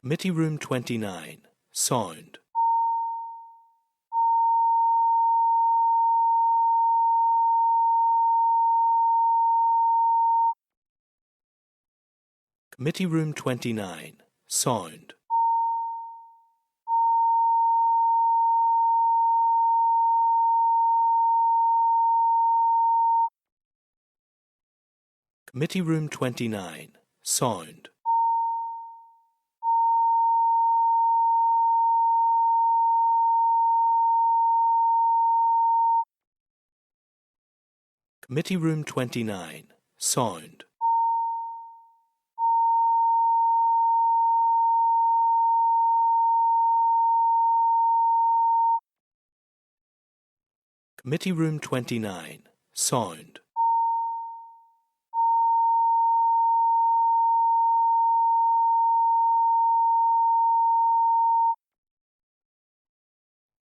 Committee Room 29, Sound. Committee Room 29, Sound. Committee Room 29, Sound. Committee Room 29, Sound. Committee Room 29, Sound.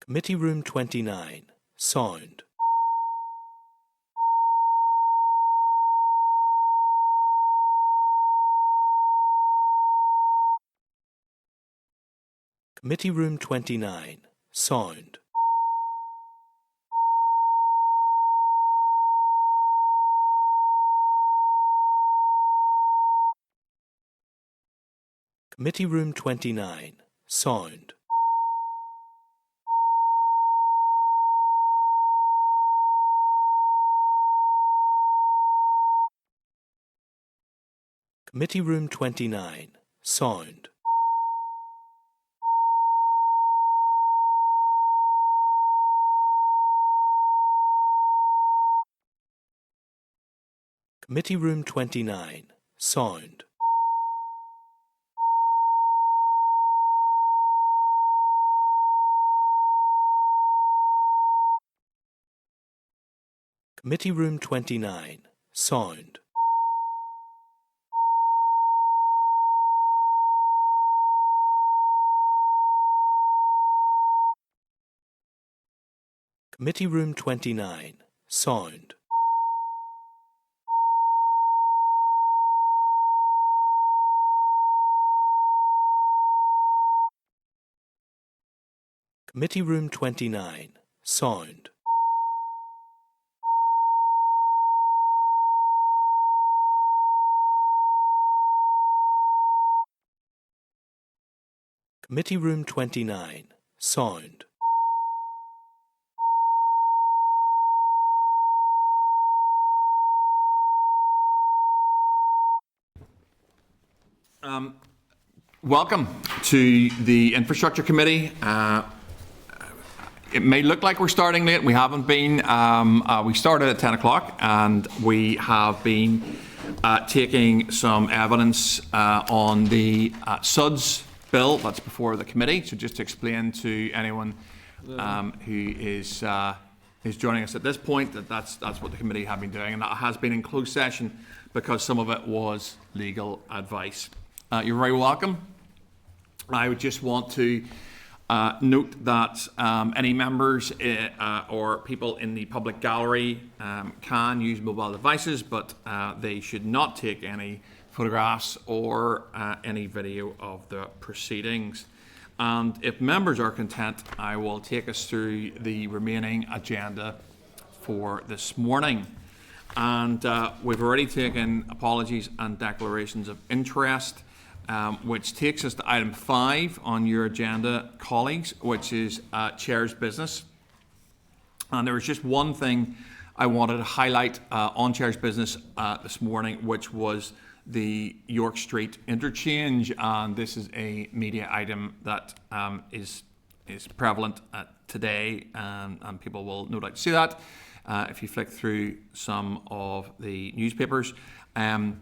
Committee Room 29, Sound. Committee Room 29, Sound. Committee Room 29, Sound. Committee Room 29, Sound. Committee Room 29, Sound. Committee Room 29, Sound. Committee Room 29, Sound. Committee Room 29, Sound. Committee Room 29, Sound. Welcome to the Infrastructure Committee. It may look like we're starting late. We haven't been. We started at 10 o'clock and we have been taking some evidence on the SUDS bill that's before the committee. So just to explain to anyone who is joining us at this point that's what the committee have been doing, and that has been in closed session because some of it was legal advice. You're very welcome. I would just want to note that any members or people in the public gallery can use mobile devices, but they should not take any photographs or any video of the proceedings. And if members are content, I will take us through the remaining agenda for this morning. And we've already taken apologies and declarations of interest, which takes us to item 5 on your agenda, colleagues, which is Chair's business. And there was just one thing I wanted to highlight on Chair's business this morning, which was the York Street interchange. And this is a media item that is prevalent today, and people will no doubt see that if you flick through some of the newspapers. And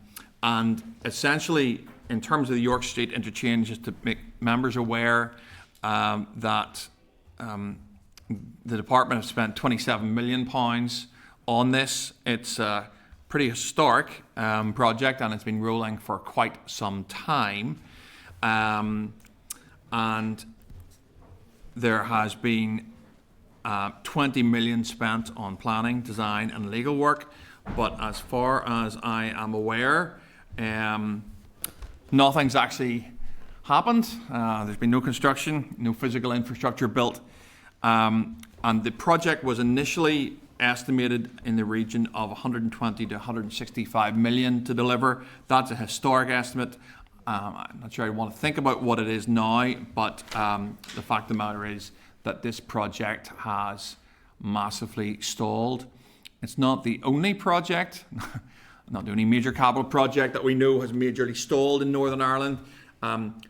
essentially, in terms of the York Street interchange, just to make members aware that the department have spent £27 million on this. It's a pretty historic project, and it's been rolling for quite some time. And there has been 20 million spent on planning, design and legal work. But as far as I am aware, nothing's actually happened. There's been no construction, no physical infrastructure built. And the project was initially estimated in the region of 120 to 165 million to deliver. That's a historic estimate. I'm not sure I want to think about what it is now, but the fact of the matter is that this project has massively stalled. It's not the only project, not the only major capital project that we know has majorly stalled in Northern Ireland.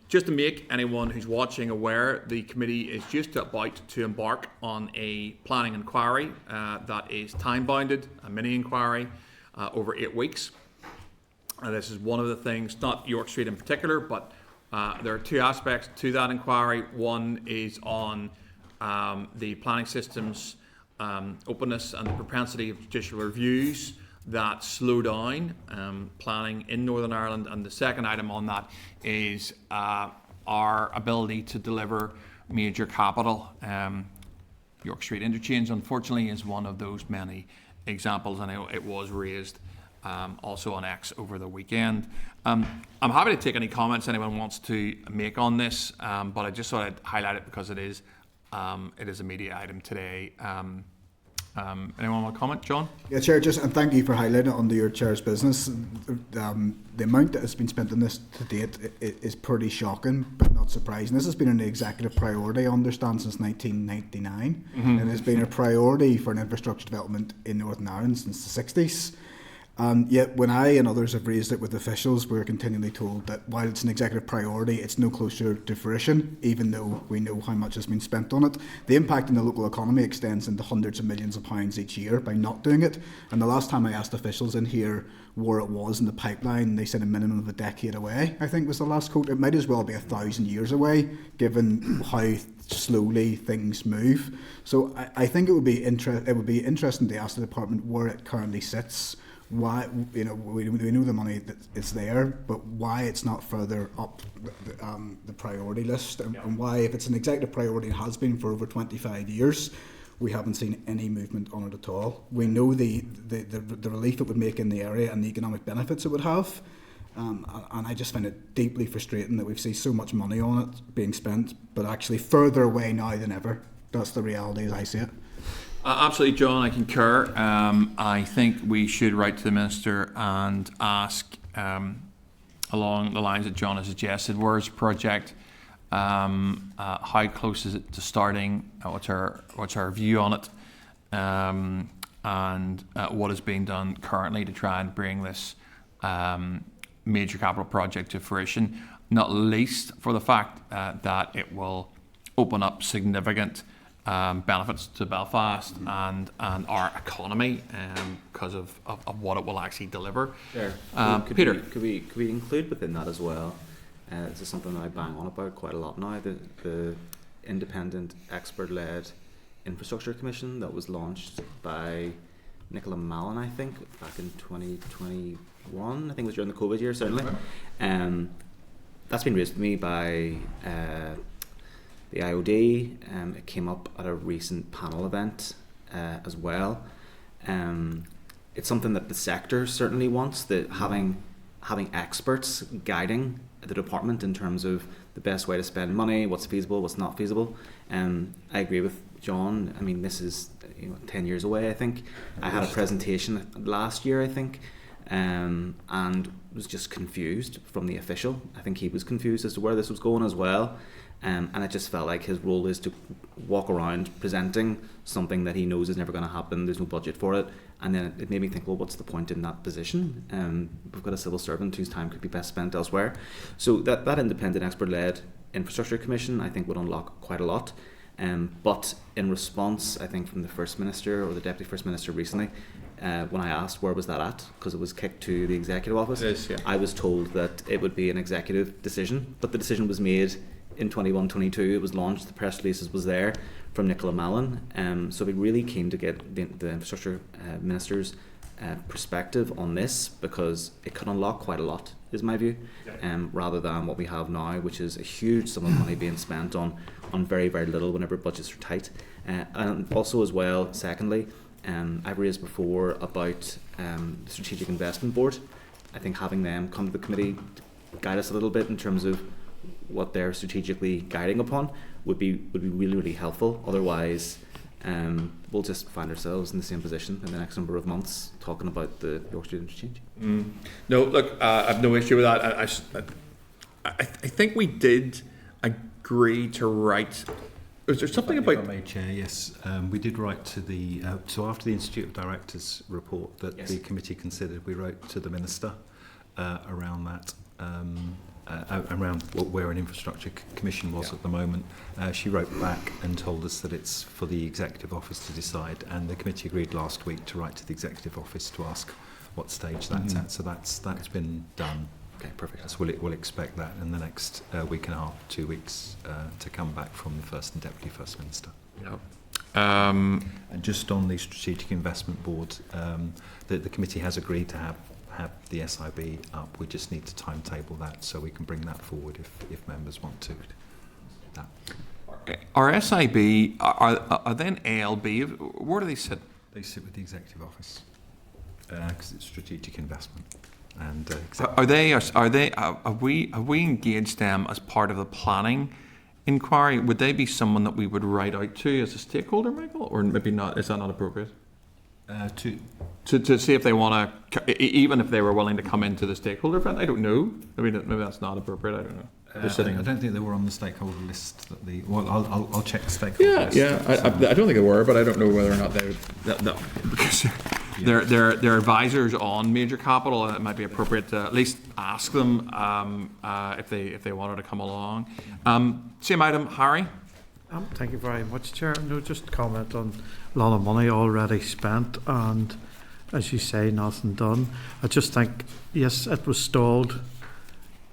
Just to make anyone who's watching aware, the committee is just about to embark on a planning inquiry that is time-bounded, a mini-inquiry over 8 weeks. This is one of the things, not York Street in particular, but there are two aspects to that inquiry. One is on the planning system's openness and the propensity of judicial reviews that slow down planning in Northern Ireland, and the second item on that is our ability to deliver major capital. York Street Interchange, unfortunately, is one of those many examples, and it was raised also on X over the weekend. I'm happy to take any comments anyone wants to make on this, but I just thought I'd highlight it because it is a media item today. Anyone want to comment, John? Yeah, Chair, and thank you for highlighting it under your Chair's business. The amount that has been spent on this to date is pretty shocking, but not surprising. This has been an executive priority, I understand, since 1999, and it's been a priority for an infrastructure development in Northern Ireland since the 60s. Yet when I and others have raised it with officials, we're continually told that while it's an executive priority, it's no closer to fruition, even though we know how much has been spent on it. The impact on the local economy extends into hundreds of millions of pounds each year by not doing it. And the last time I asked officials in here where it was in the pipeline, they said a minimum of a decade away, I think was the last quote. It might as well be 1,000 years away, given how slowly things move. So I think it would be interesting to ask the department where it currently sits. Why, we know the money that is there, but why it's not further up the priority list, and why, if it's an executive priority and has been for over 25 years, we haven't seen any movement on it at all. We know the relief it would make in the area and the economic benefits it would have, and I just find it deeply frustrating that we've seen so much money on it being spent, but actually further away now than ever. That's the reality as I see it. Absolutely, John, I concur. I think we should write to the Minister and ask, along the lines that John has suggested, where's the project, how close is it to starting, what's our view on it, and what is being done currently to try and bring this major capital project to fruition, not least for the fact that it will open up significant benefits to Belfast and our economy because of what it will actually deliver. Sure. Peter, could we include within that as well? This is something that I bang on about quite a lot now. The independent expert-led infrastructure commission that was launched by Nicola Mallon, I think, back in 2021. I think it was during the COVID year, certainly. That's been raised with me by the IOD. It came up at a recent panel event as well. It's something that the sector certainly wants, that having experts guiding the department in terms of the best way to spend money, what's feasible, what's not feasible. I agree with John. I mean, this is 10 years away, I think. I had a presentation last year, I think, and was just confused from the official. I think he was confused as to where this was going as well. And it just felt like his role is to walk around presenting something that he knows is never going to happen, there's no budget for it, and then it made me think, well, what's the point in that position? We've got a civil servant whose time could be best spent elsewhere. So that independent expert-led infrastructure commission, I think, would unlock quite a lot. But in response, I think, from the First Minister or the Deputy First Minister recently, when I asked where was that at, because it was kicked to the Executive Office, I was told that it would be an executive decision, but the decision was made in 21-22. It was launched, the press releases was there from Nicola Mallon. So I'd be really keen to get the infrastructure minister's perspective on this, because it could unlock quite a lot, is my view, rather than what we have now, which is a huge sum of money being spent on very, very little whenever budgets are tight. And also as well, secondly, I've raised before about the Strategic Investment Board. I think having them come to the committee to guide us a little bit in terms of what they're strategically guiding upon would be really, really helpful. Otherwise, we'll just find ourselves in the same position in the next number of months talking about the York Street interchange. No, look, I have no issue with that. I think we did agree to write. Was there something If I about? may, Chair, yes, we did write to the. So after the Institute of Directors report that Yes. the committee considered, we wrote to the Minister around that. Around where an infrastructure commission was at the moment. She wrote back and told us that it's for the Executive Office to decide, and the committee agreed last week to write to the Executive Office to ask what stage that's at. So that's been done. Okay, perfect. So we'll expect that in the next week and a half, 2 weeks, to come back from the First and Deputy First Minister. Yeah. And just on the Strategic Investment Board, the committee has agreed to have the SIB up. We just need to timetable that so we can bring that forward if members want to. That. Our SIB are they an ALB? Where do they sit? They sit with the Executive Office because it's strategic investment. And have we engaged them as part of the planning inquiry? Would they be someone that we would write out to as a stakeholder, Michael, or maybe not? Is that not appropriate? To see if they want to, even if they were willing to come into the stakeholder event, I don't know. Maybe that's not appropriate. I don't know. I don't think they were on the stakeholder list. I'll check the stakeholder list. I don't think they were, but I don't know whether or not they would. Because they're advisors on major capital, and it might be appropriate to at least ask them if they wanted to come along. Same item, Harry. Thank you very much, Chair. No, just comment on a lot of money already spent and, as you say, nothing done. I just think, yes, it was stalled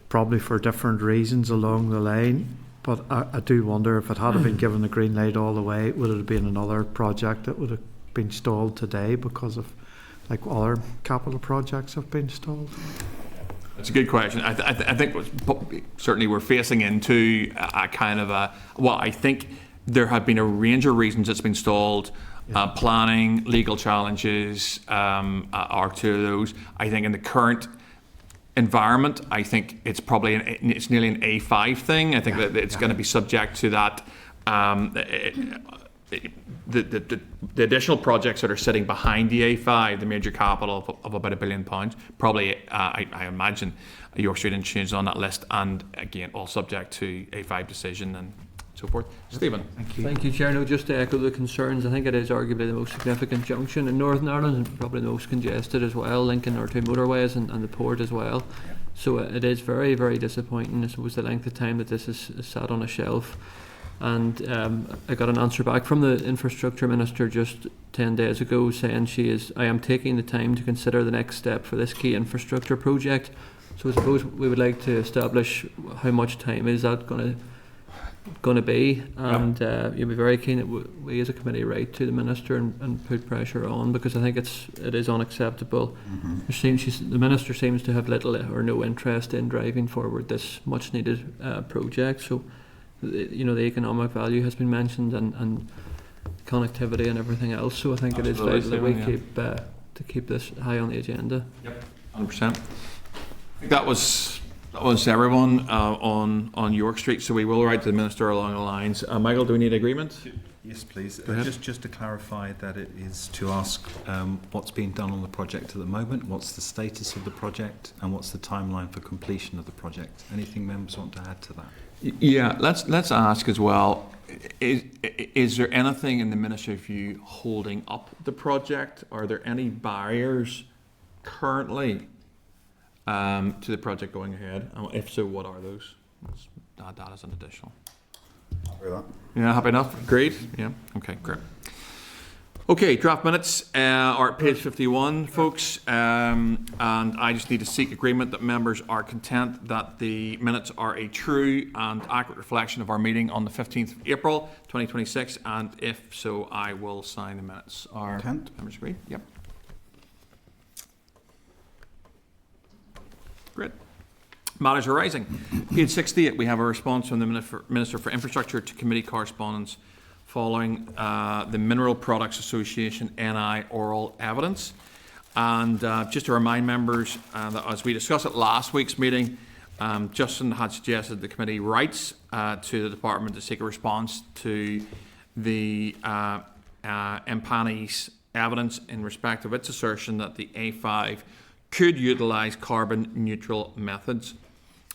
probably for different reasons along the line, but I do wonder if it had been given the green light all the way, would it have been another project that would have been stalled today because of, like, other capital projects have been stalled? It's a good question. I think certainly we're facing into a kind of a, well, I think there have been a range of reasons it's been stalled. Planning, legal challenges are two of those. I think in the current environment, I think it's probably it's nearly an A5 thing. I think that it's going to be subject to that. The additional projects that are sitting behind the A5, the major capital of about £1 billion, probably I imagine York Street Interchange is on that list, and again all subject to A5 decision and so forth. Stephen. Thank you, Chair. No, just to echo the concerns, I think it is arguably the most significant junction in Northern Ireland and probably the most congested as well, linking our two motorways and the port as well. So it is very, very disappointing, I suppose, the length of time that this is sat on a shelf. And I got an answer back from the Infrastructure Minister just 10 days ago saying I am taking the time to consider the next step for this key infrastructure project. So I suppose we would like to establish how much time is that going to be, and you'll be very keen that we as a committee write to the Minister and put pressure on, because I think it is unacceptable. The Minister seems to have little or no interest in driving forward this much needed project. So the economic value has been mentioned and connectivity and everything else. So I think Absolutely, it is vital that we keep this high on the agenda. Yep, 100%. I think that was everyone on York Street. So we will write to the Minister along the lines. Michael, do we need agreement? Yes, please. Go ahead. Just to clarify that it is to ask what's being done on the project at the moment, what's the status of the project, and what's the timeline for completion of the project. Anything members want to add to that? Yeah, let's ask as well. Is there anything in the Minister's view holding up the project? Are there any barriers currently to the project going ahead? If so, what are those? Let's add that as an additional. Happy with that. Yeah, happy enough? Agreed? Yeah, okay, great. Okay, draft minutes are at page 51, folks, and I just need to seek agreement that members are content that the minutes are a true and accurate reflection of our meeting on the 15th of April 2026, and if so, I will sign the minutes. Are Content. members agree? Yep. Great. Matters arising. Page 68, we have a response from the Minister for Infrastructure to committee correspondence following the Mineral Products Association NI oral evidence. And just to remind members that as we discussed at last week's meeting, Justin had suggested the committee writes to the department to seek a response to the MPANI's evidence in respect of its assertion that the A5 could utilise carbon neutral methods.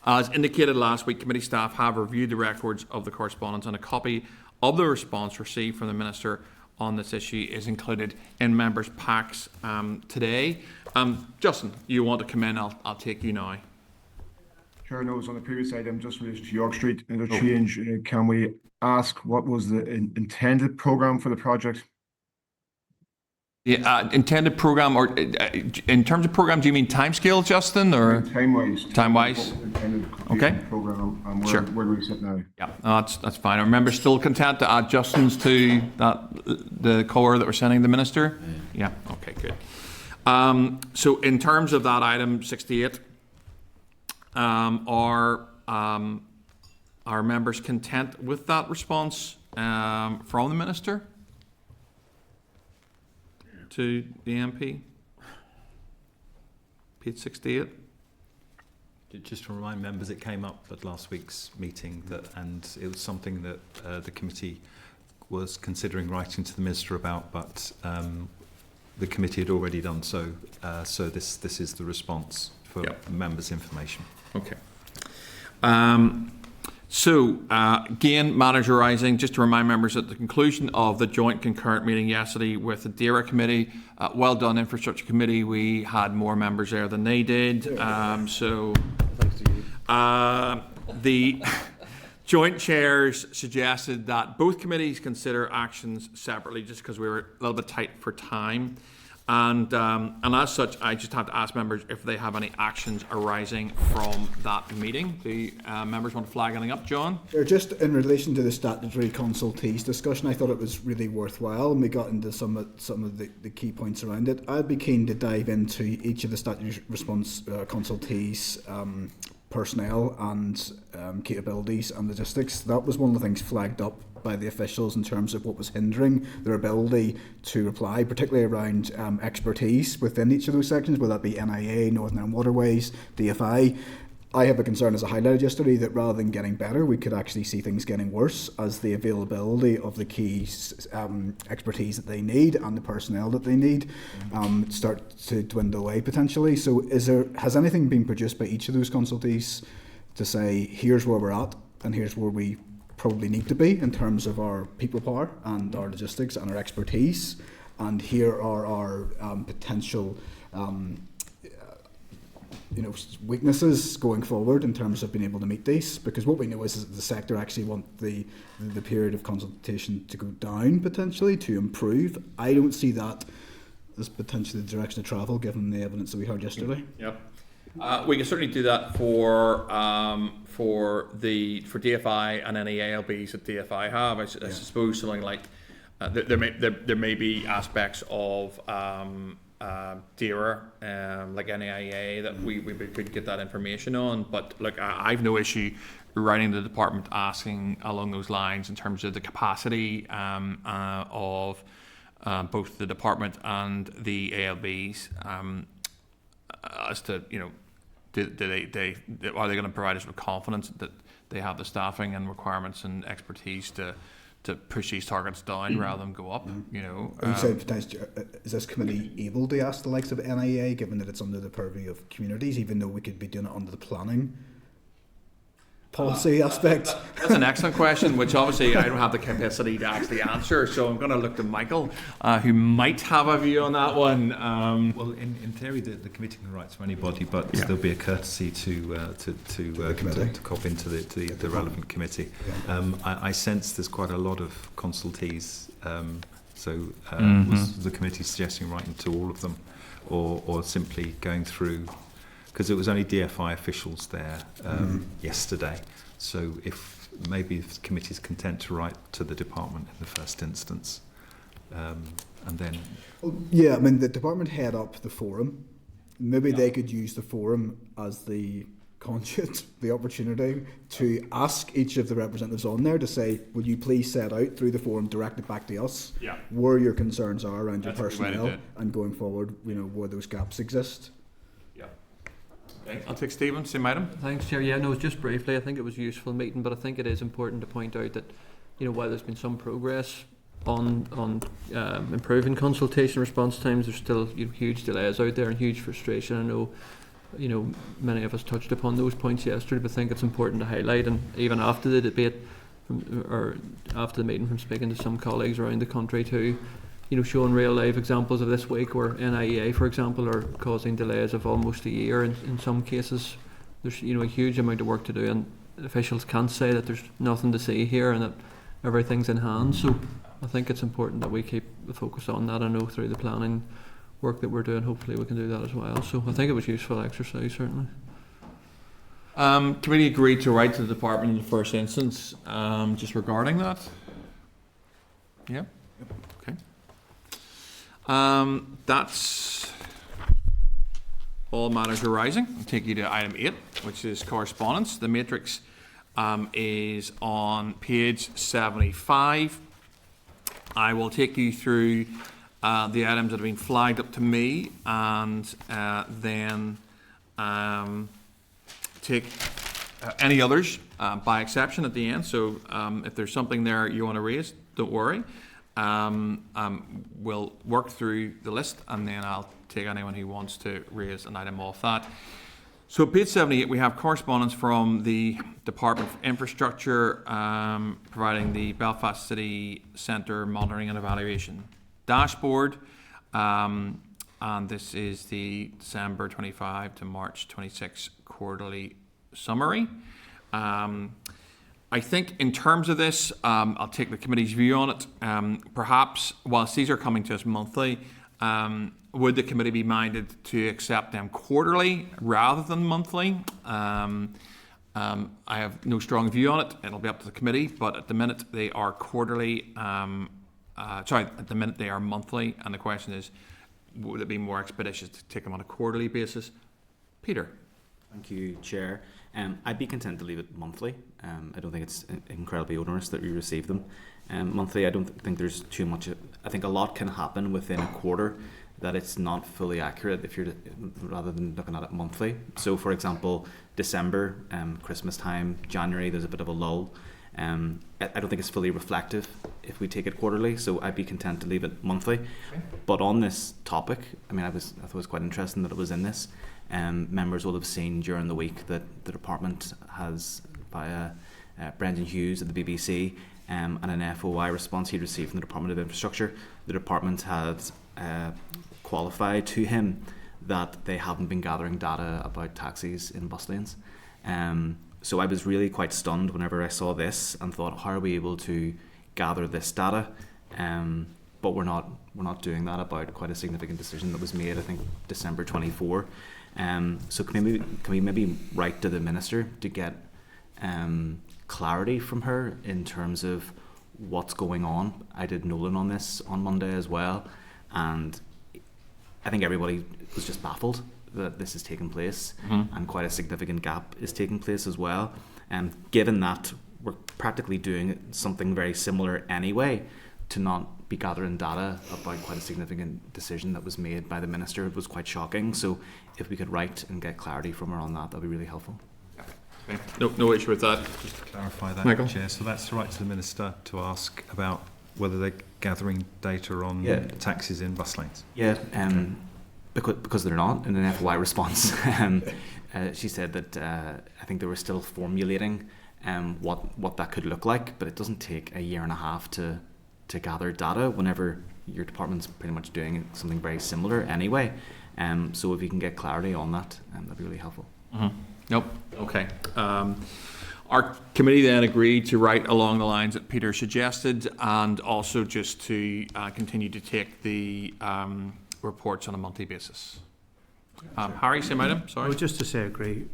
As indicated last week, committee staff have reviewed the records of the correspondence, and a copy of the response received from the Minister on this issue is included in members' packs today. Justin, you want to come in? I'll take you now. Chair knows on the previous item, just in relation to York Street, interchange, can we ask what was the intended programme for the project? Yeah, intended programme, or in terms of programme, do you mean timescale, Justin, or Time-wise. Time-wise? Okay. Programme, and Sure. where do we sit now? Yeah, no, that's fine. Are members still content to add Justin's to the core that we're sending the Minister? Yeah. Okay, good. So in terms of that item 68, are members content with that response from the Minister to the MP? Page 68. Just to remind members, it came up at last week's meeting and it was something that the committee was considering writing to the Minister about, but the committee had already done so. So this is the response for members' information. Okay. Again, matters arising, just to remind members, at the conclusion of the joint concurrent meeting yesterday with the DAERA committee, well done Infrastructure Committee, we had more members there than they did. The joint chairs suggested that both committees consider actions separately, just because we were a little bit tight for time. And as such, I just have to ask members if they have any actions arising from that meeting. Do members want to flag anything up, John? Just in relation to the statutory consultees discussion, I thought it was really worthwhile, and we got into some of the key points around it. I'd be keen to dive into each of the statutory response consultees, personnel and capabilities and logistics. That was one of the things flagged up by the officials in terms of what was hindering their ability to reply, particularly around expertise within each of those sections, whether that be NIA, Northern Ireland Waterways, DFI. I have a concern, as I highlighted yesterday, that rather than getting better, we could actually see things getting worse as the availability of the key expertise that they need and the personnel that they need start to dwindle away potentially. So has anything been produced by each of those consultees to say, here's where we're at and here's where we probably need to be in terms of our people power and our logistics and our expertise, and here are our potential weaknesses going forward in terms of being able to meet these? Because what we know is that the sector actually want the period of consultation to go down, potentially to improve. I don't see that as potentially the direction of travel given the evidence that we heard yesterday. Yep. We can certainly do that for DFI and any ALBs that DFI have. I suppose something like there may be aspects of DAERA, like NAIA, that we could get that information on. But look, I've no issue writing the department asking along those lines in terms of the capacity of both the department and the ALBs as to are they going to provide us with confidence that they have the staffing and requirements and expertise to push these targets down rather than go up? You said potentially, is this committee able to ask the likes of NIA, given that it's under the purview of communities, even though we could be doing it under the planning policy aspect? That's an excellent question, which obviously I don't have the capacity to actually answer. So I'm going to look to Michael, who might have a view on that one. Well, in theory, the committee can write to anybody, but there'll be a courtesy to cop into the relevant committee. I sense there's quite a lot of consultees. Was the committee suggesting writing to all of them, or simply going through? Because it was only DFI officials there yesterday. So if the committee's content to write to the department in the first instance, and then... Yeah, I mean, the department head up the forum. Maybe they could use the forum as the conduit, the opportunity to ask each of the representatives on there to say, would you please set out through the forum, direct it back to us, where your concerns are around your personnel, and going forward, where those gaps exist. Okay, I'll take Stephen, same item. Thanks, Chair. Yeah, no, just briefly, I think it was a useful meeting, but I think it is important to point out that, while there's been some progress on improving consultation response times, there's still huge delays out there and huge frustration. I know, many of us touched upon those points yesterday, but I think it's important to highlight, and even after the debate, or after the meeting, from speaking to some colleagues around the country too, showing real life examples of this week where NIEA, for example, are causing delays of almost a year in some cases. There's a huge amount of work to do, and officials can't say that there's nothing to see here and that everything's in hand. So I think it's important that we keep the focus on that. I know through the planning work that we're doing, hopefully we can do that as well. So I think it was useful exercise, certainly. Committee agreed to write to the department in the first instance, just regarding that. Yeah. Okay. That's all matters arising. I'll take you to item 8, which is correspondence. The matrix is on page 75. I will take you through the items that have been flagged up to me, and then take any others by exception at the end. So if there's something there you want to raise, don't worry. We'll work through the list, and then I'll take anyone who wants to raise an item off that. So page 78, we have correspondence from the Department for Infrastructure providing the Belfast City Centre Monitoring and Evaluation Dashboard. And this is the December 25 to March 26 quarterly summary. I think in terms of this, I'll take the committee's view on it. Perhaps, whilst these are coming to us monthly, would the committee be minded to accept them quarterly rather than monthly? I have no strong view on it. It'll be up to the committee, but at the minute they are quarterly. At the minute they are monthly, and the question is, would it be more expeditious to take them on a quarterly basis? Peter. Thank you, Chair. I'd be content to leave it monthly. I don't think it's incredibly onerous that we receive them monthly. I don't think there's too much. I think a lot can happen within a quarter that it's not fully accurate if you're rather than looking at it monthly. So, for example, December, Christmas time, January, there's a bit of a lull. I don't think it's fully reflective if we take it quarterly, so I'd be content to leave it monthly. Okay. But on this topic, I thought it was quite interesting that it was in this. Members will have seen during the week that the department has, via Brendan Hughes at the BBC, and an FOI response he received from the Department of Infrastructure, the department had qualified to him that they haven't been gathering data about taxis in bus lanes. So I was really quite stunned whenever I saw this and thought, how are we able to gather this data? But we're not doing that about quite a significant decision that was made, I think, December 24. So can we maybe write to the Minister to get clarity from her in terms of what's going on? I did Nolan on this on Monday as well, and I think everybody was just baffled that this is taking place, and quite a significant gap is taking place as well. And given that we're practically doing something very similar anyway, to not be gathering data about quite a significant decision that was made by the Minister, it was quite shocking. So if we could write and get clarity from her on that, that'd be really helpful. Okay. No issue with that. Just to clarify that, Michael? Chair, so that's to write to the Minister to ask about whether they're gathering data on taxis in bus lanes. Yeah, because they're not, in an FOI response. She said that I think they were still formulating what that could look like, but it doesn't take a year and a half to gather data whenever your department's pretty much doing something very similar anyway. So if you can get clarity on that, that'd be really helpful. Nope. Okay. Our committee then agreed to write along the lines that Peter suggested, and also just to continue to take the reports on a monthly basis. Harry, same item. Sorry. Just to say, agree.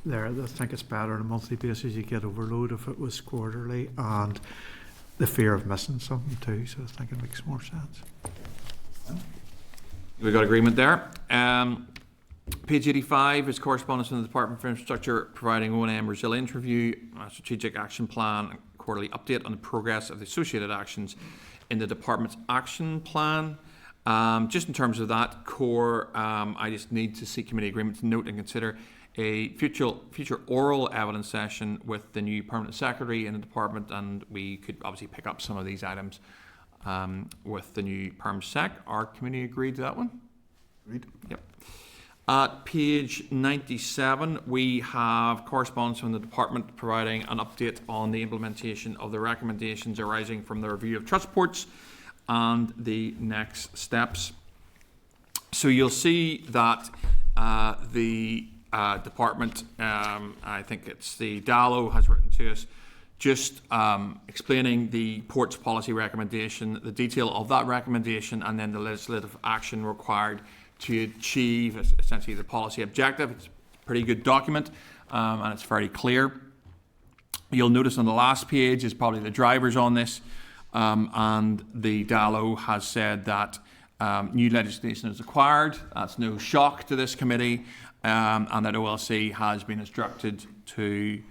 There, I think it's better on a monthly basis. You get overload if it was quarterly, and the fear of missing something too. So I think it makes more sense. We've got agreement there. Page 85 is correspondence from the Department for Infrastructure providing O&M resilience review, a strategic action plan, and quarterly update on the progress of the associated actions in the department's action plan. Just in terms of that core, I just need to seek committee agreement to note and consider a future oral evidence session with the new permanent secretary in the department, and we could obviously pick up some of these items with the new perm sec. Our committee agreed to that one? Agreed. Yep. At page 97, we have correspondence from the department providing an update on the implementation of the recommendations arising from the review of trust reports and the next steps. So you'll see that the department, I think it's the DALO, has written to us just explaining the port's policy recommendation, the detail of that recommendation, and then the legislative action required to achieve essentially the policy objective. It's a pretty good document, and it's very clear. You'll notice on the last page is probably the drivers on this, and the DALO has said that new legislation is required. That's no shock to this committee, and that OLC has been instructed to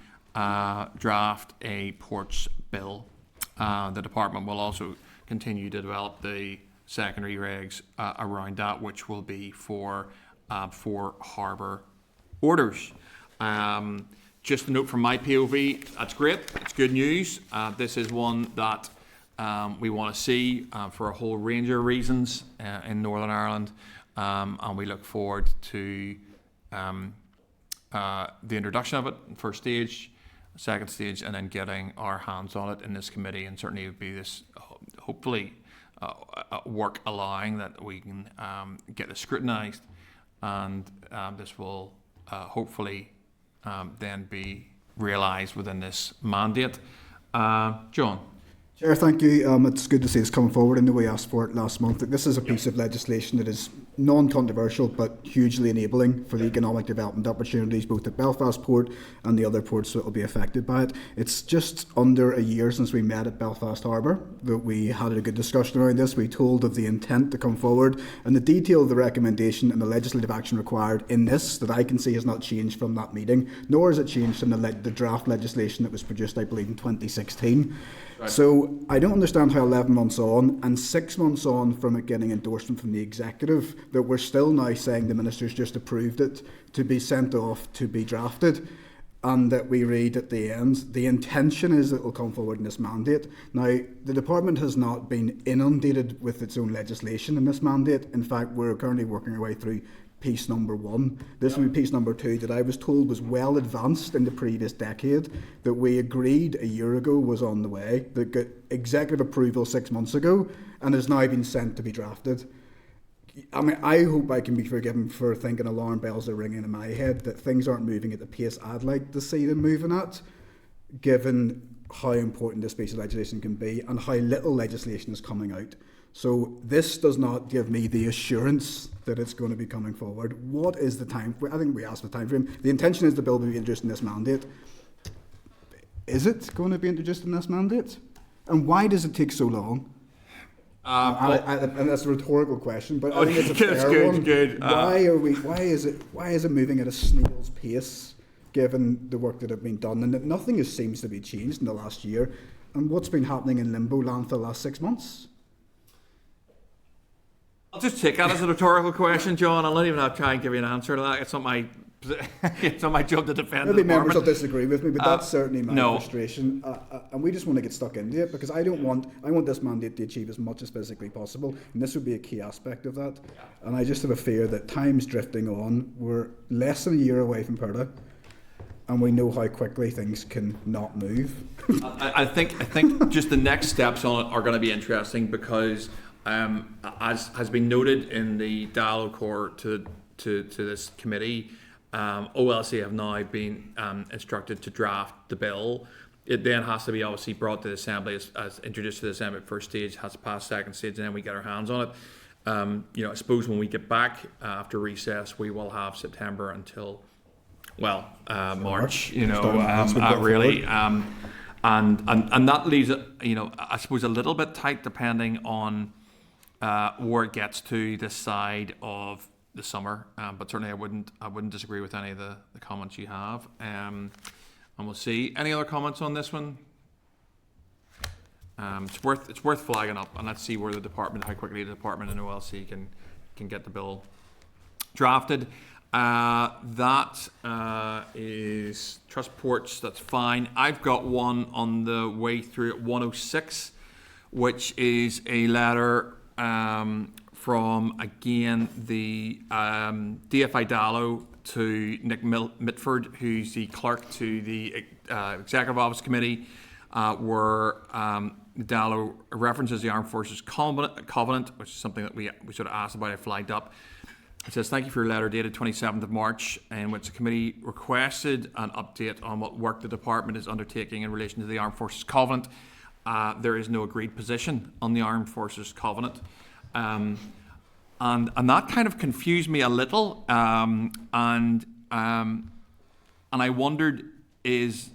draft a ports bill. The department will also continue to develop the secondary regs around that, which will be for harbour orders. Just a note from my POV, that's great, it's good news. This is one that we want to see for a whole range of reasons in Northern Ireland, and we look forward to the introduction of it, first stage, second stage, and then getting our hands on it in this committee, and certainly it would be this, hopefully, work allowing that we can get this scrutinised, and this will hopefully then be realised within this mandate. John. Chair, thank you. It's good to see it's coming forward in the way we asked for it last month. This is a piece of legislation that is non-controversial but hugely enabling for the economic development opportunities both at Belfast Port and the other ports that will be affected by it. It's just under a year since we met at Belfast Harbour that we had a good discussion around this. We told of the intent to come forward, and the detail of the recommendation and the legislative action required in this that I can see has not changed from that meeting, nor has it changed from the draft legislation that was produced, I believe, in 2016. Right. So I don't understand how 11 months on and 6 months on from it getting endorsement from the executive that we're still now saying the minister's just approved it to be sent off to be drafted, and that we read at the end the intention is that it will come forward in this mandate. Now, the department has not been inundated with its own legislation in this mandate. In fact, we're currently working our way through piece number 1. This will be piece number 2 that I was told was well advanced in the previous decade, that we agreed a year ago was on the way, that got executive approval 6 months ago and has now been sent to be drafted. I mean, I hope I can be forgiven for thinking alarm bells are ringing in my head that things aren't moving at the pace I'd like to see them moving at, given how important this piece of legislation can be and how little legislation is coming out. So this does not give me the assurance that it's going to be coming forward. What is the time? I think we asked for the time frame. The intention is the bill will be introduced in this mandate. Is it going to be introduced in this mandate? And why does it take so long? And that's a rhetorical question, but I think it's a fair one. Good. Why is it moving at a snail's pace, given the work that have been done, and that nothing seems to be changed in the last year, and what's been happening in limbo land for the last 6 months? I'll just take that as a rhetorical question, John. I'll not even have to try and give you an answer to that. It's not my job to defend Maybe the members will disagree with me, but that's certainly my no. frustration. And we just want to get stuck into it, because I want this mandate to achieve as much as physically possible, and this would be a key aspect of that. And I just have a fear that time's drifting on. We're less than a year away from PERDA, and we know how quickly things can not move. I think just the next steps on it are going to be interesting, because as has been noted in the dialogue core to this committee, OLC have now been instructed to draft the bill. It then has to be obviously brought to the Assembly as introduced to the Assembly at first stage, has to pass second stage, and then we get our hands on it. I suppose when we get back after recess, we will have September until March. Really. And that leaves it, I suppose, a little bit tight depending on where it gets to this side of the summer. But certainly I wouldn't disagree with any of the comments you have. And we'll see. Any other comments on this one? It's worth flagging up, and let's see where how quickly the department and OLC can get the bill drafted. That is trust ports. That's fine. I've got one on the way through at 106, which is a letter from again the DFI Dallo to Nick Mitford, who's the clerk to the Executive Office Committee, where Dallo references the Armed Forces Covenant, which is something that we sort of asked about. I flagged up. It says, "Thank you for your letter dated 27th of March, in which the committee requested an update on what work the department is undertaking in relation to the Armed Forces Covenant. There is no agreed position on the Armed Forces Covenant." And that kind of confused me a little. And I wondered, is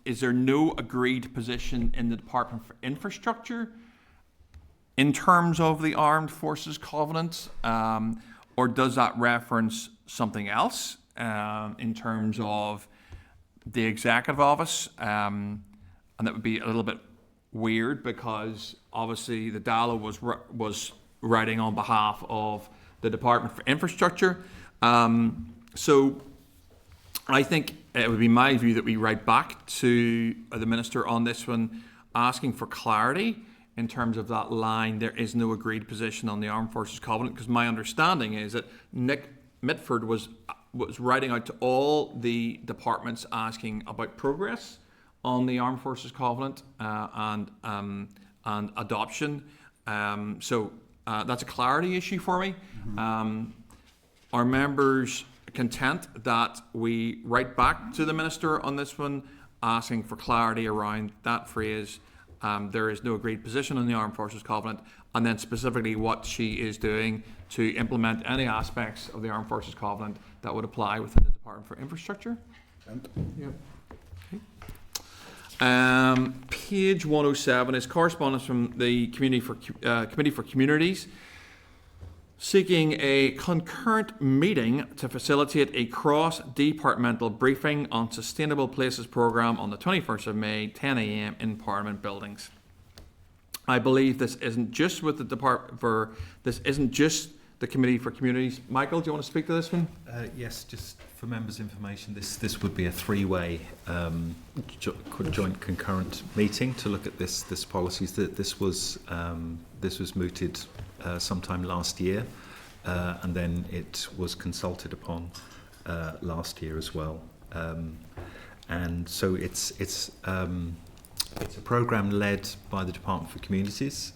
there no agreed position in the Department for Infrastructure in terms of the Armed Forces Covenant? Or does that reference something else in terms of the Executive Office? And that would be a little bit weird, because obviously the Dallo was writing on behalf of the Department for Infrastructure. So I think it would be my view that we write back to the Minister on this one, asking for clarity in terms of that line. There is no agreed position on the Armed Forces Covenant, because my understanding is that Nick Mitford was writing out to all the departments asking about progress on the Armed Forces Covenant and adoption. So that's a clarity issue for me. Are members content that we write back to the Minister on this one, asking for clarity around that phrase? There is no agreed position on the Armed Forces Covenant, and then specifically what she is doing to implement any aspects of the Armed Forces Covenant that would apply within the Department for Infrastructure. Yep. Okay. Page 107 is correspondence from the Committee for Communities, seeking a concurrent meeting to facilitate a cross-departmental briefing on Sustainable Places programme on the 21st of May, 10 a.m. in Parliament buildings. I believe this isn't just with the the Committee for Communities. Michael, do you want to speak to this one? Yes, just for members' information, this would be a three-way joint concurrent meeting to look at this policies. This was mooted sometime last year, and then it was consulted upon last year as well. And so it's a programme led by the Department for Communities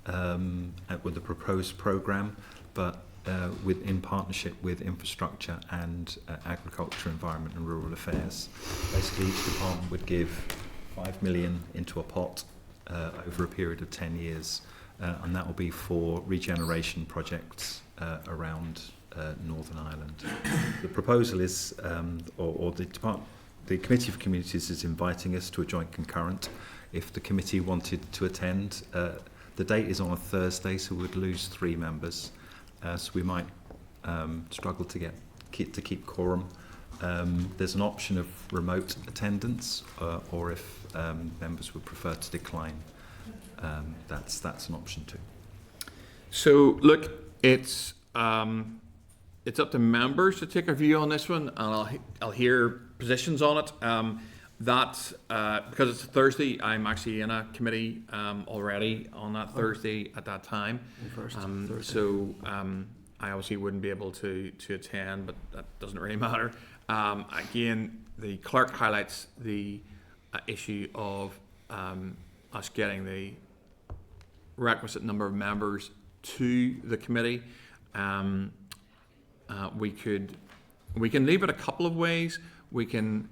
with a proposed programme, but in partnership with Infrastructure and Agriculture, Environment and Rural Affairs. Basically, each department would give 5 million into a pot over a period of 10 years, and that will be for regeneration projects around Northern Ireland. The proposal is, the Committee for Communities is inviting us to a joint concurrent. If the committee wanted to attend, the date is on a Thursday, so we'd lose 3 members. So we might struggle to keep quorum. There's an option of remote attendance, or if members would prefer to decline, that's an option too. So look, it's up to members to take a view on this one, and I'll hear positions on it. Because it's a Thursday, I'm actually in a committee already on that Thursday at that time. So I obviously wouldn't be able to attend, but that doesn't really matter. Again, the clerk highlights the issue of us getting the requisite number of members to the committee. We can leave it a couple of ways. We can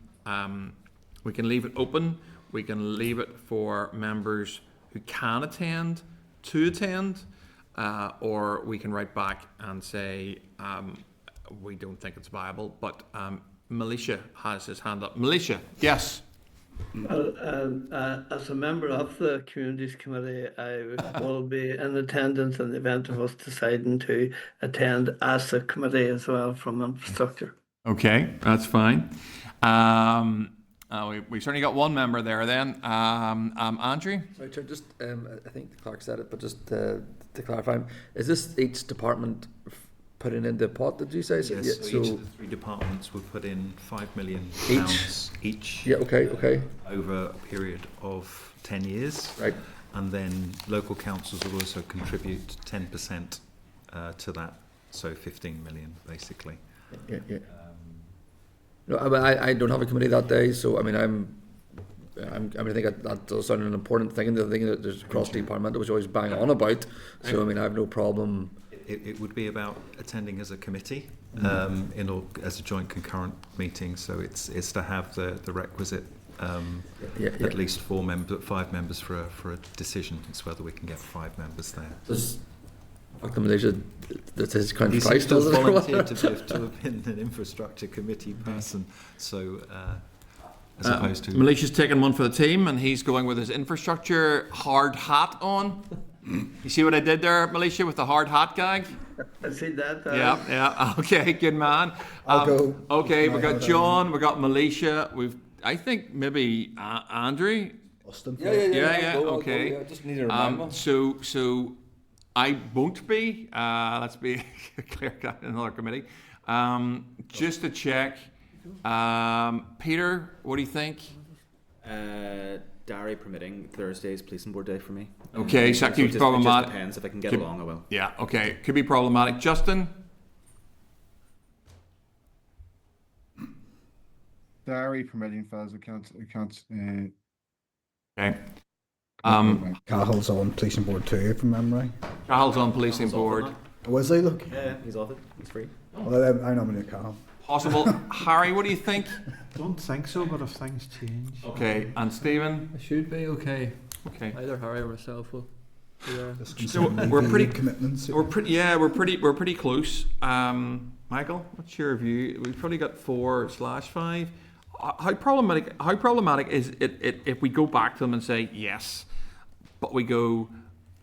leave it open. We can leave it for members who can attend to attend, or we can write back and say we don't think it's viable. But Militia has his hand up. Militia, yes. Well, as a member of the Communities Committee, I will be in attendance in the event of us deciding to attend as a committee as well from Infrastructure. Okay, that's fine. We certainly got one member there then. Andrew? Sorry, Chair, just I think the clerk said it, but just to clarify, is this each department putting in the pot? Did you say? Yes. Yeah, So each of the 3 departments will put in £5 million each. Yeah. Okay. Over a period of 10 years. Right. And then local councils will also contribute 10% to that, so 15 million basically. Yeah. No, I don't have a committee that day, so I mean I think that does sound an important thing, and the thing that there's cross-departmental, which I always bang on about. So I mean I have no problem. It would be about attending as a committee, as a joint concurrent meeting. So it's to have the requisite at least 5 members for a decision. It's whether we can get 5 members there. Does Dr. Malaysia, that his kind of He's price just does it? volunteered to have been an infrastructure committee person. So as opposed to Malaysia's taking one for the team, and he's going with his infrastructure hard hat on. You see what I did there, Malaysia, with the hard hat gag? I see that. Yeah. Okay, good man. I'll go. Okay, we got John, we got Malaysia, I think maybe Andrew. Austin. Yeah. I'll go, okay. yeah, just need to remind So I won't be. Let's be clear in another committee. Just to check, Peter, what do you think? Diary permitting, Thursday's policing board day for me. Okay, so that could be it problematic. just depends. If I can get along, I will. Yeah, okay, could be problematic. Justin? Diary permitting, fellas. I can't. Okay. Cahill's on policing board too, from memory. Charles on policing board. Was he? Look. Yeah, he's off it. He's free. Well, I nominate Cahill. Possible. Harry, what do you think? Don't think so, but if things change. Okay, and Stephen? It should be okay. Okay. Either Harry or myself will. Yeah. So we're pretty commitments. We're pretty close. Michael, what's your view? We've probably got 4/5. How problematic is it if we go back to them and say yes, but we go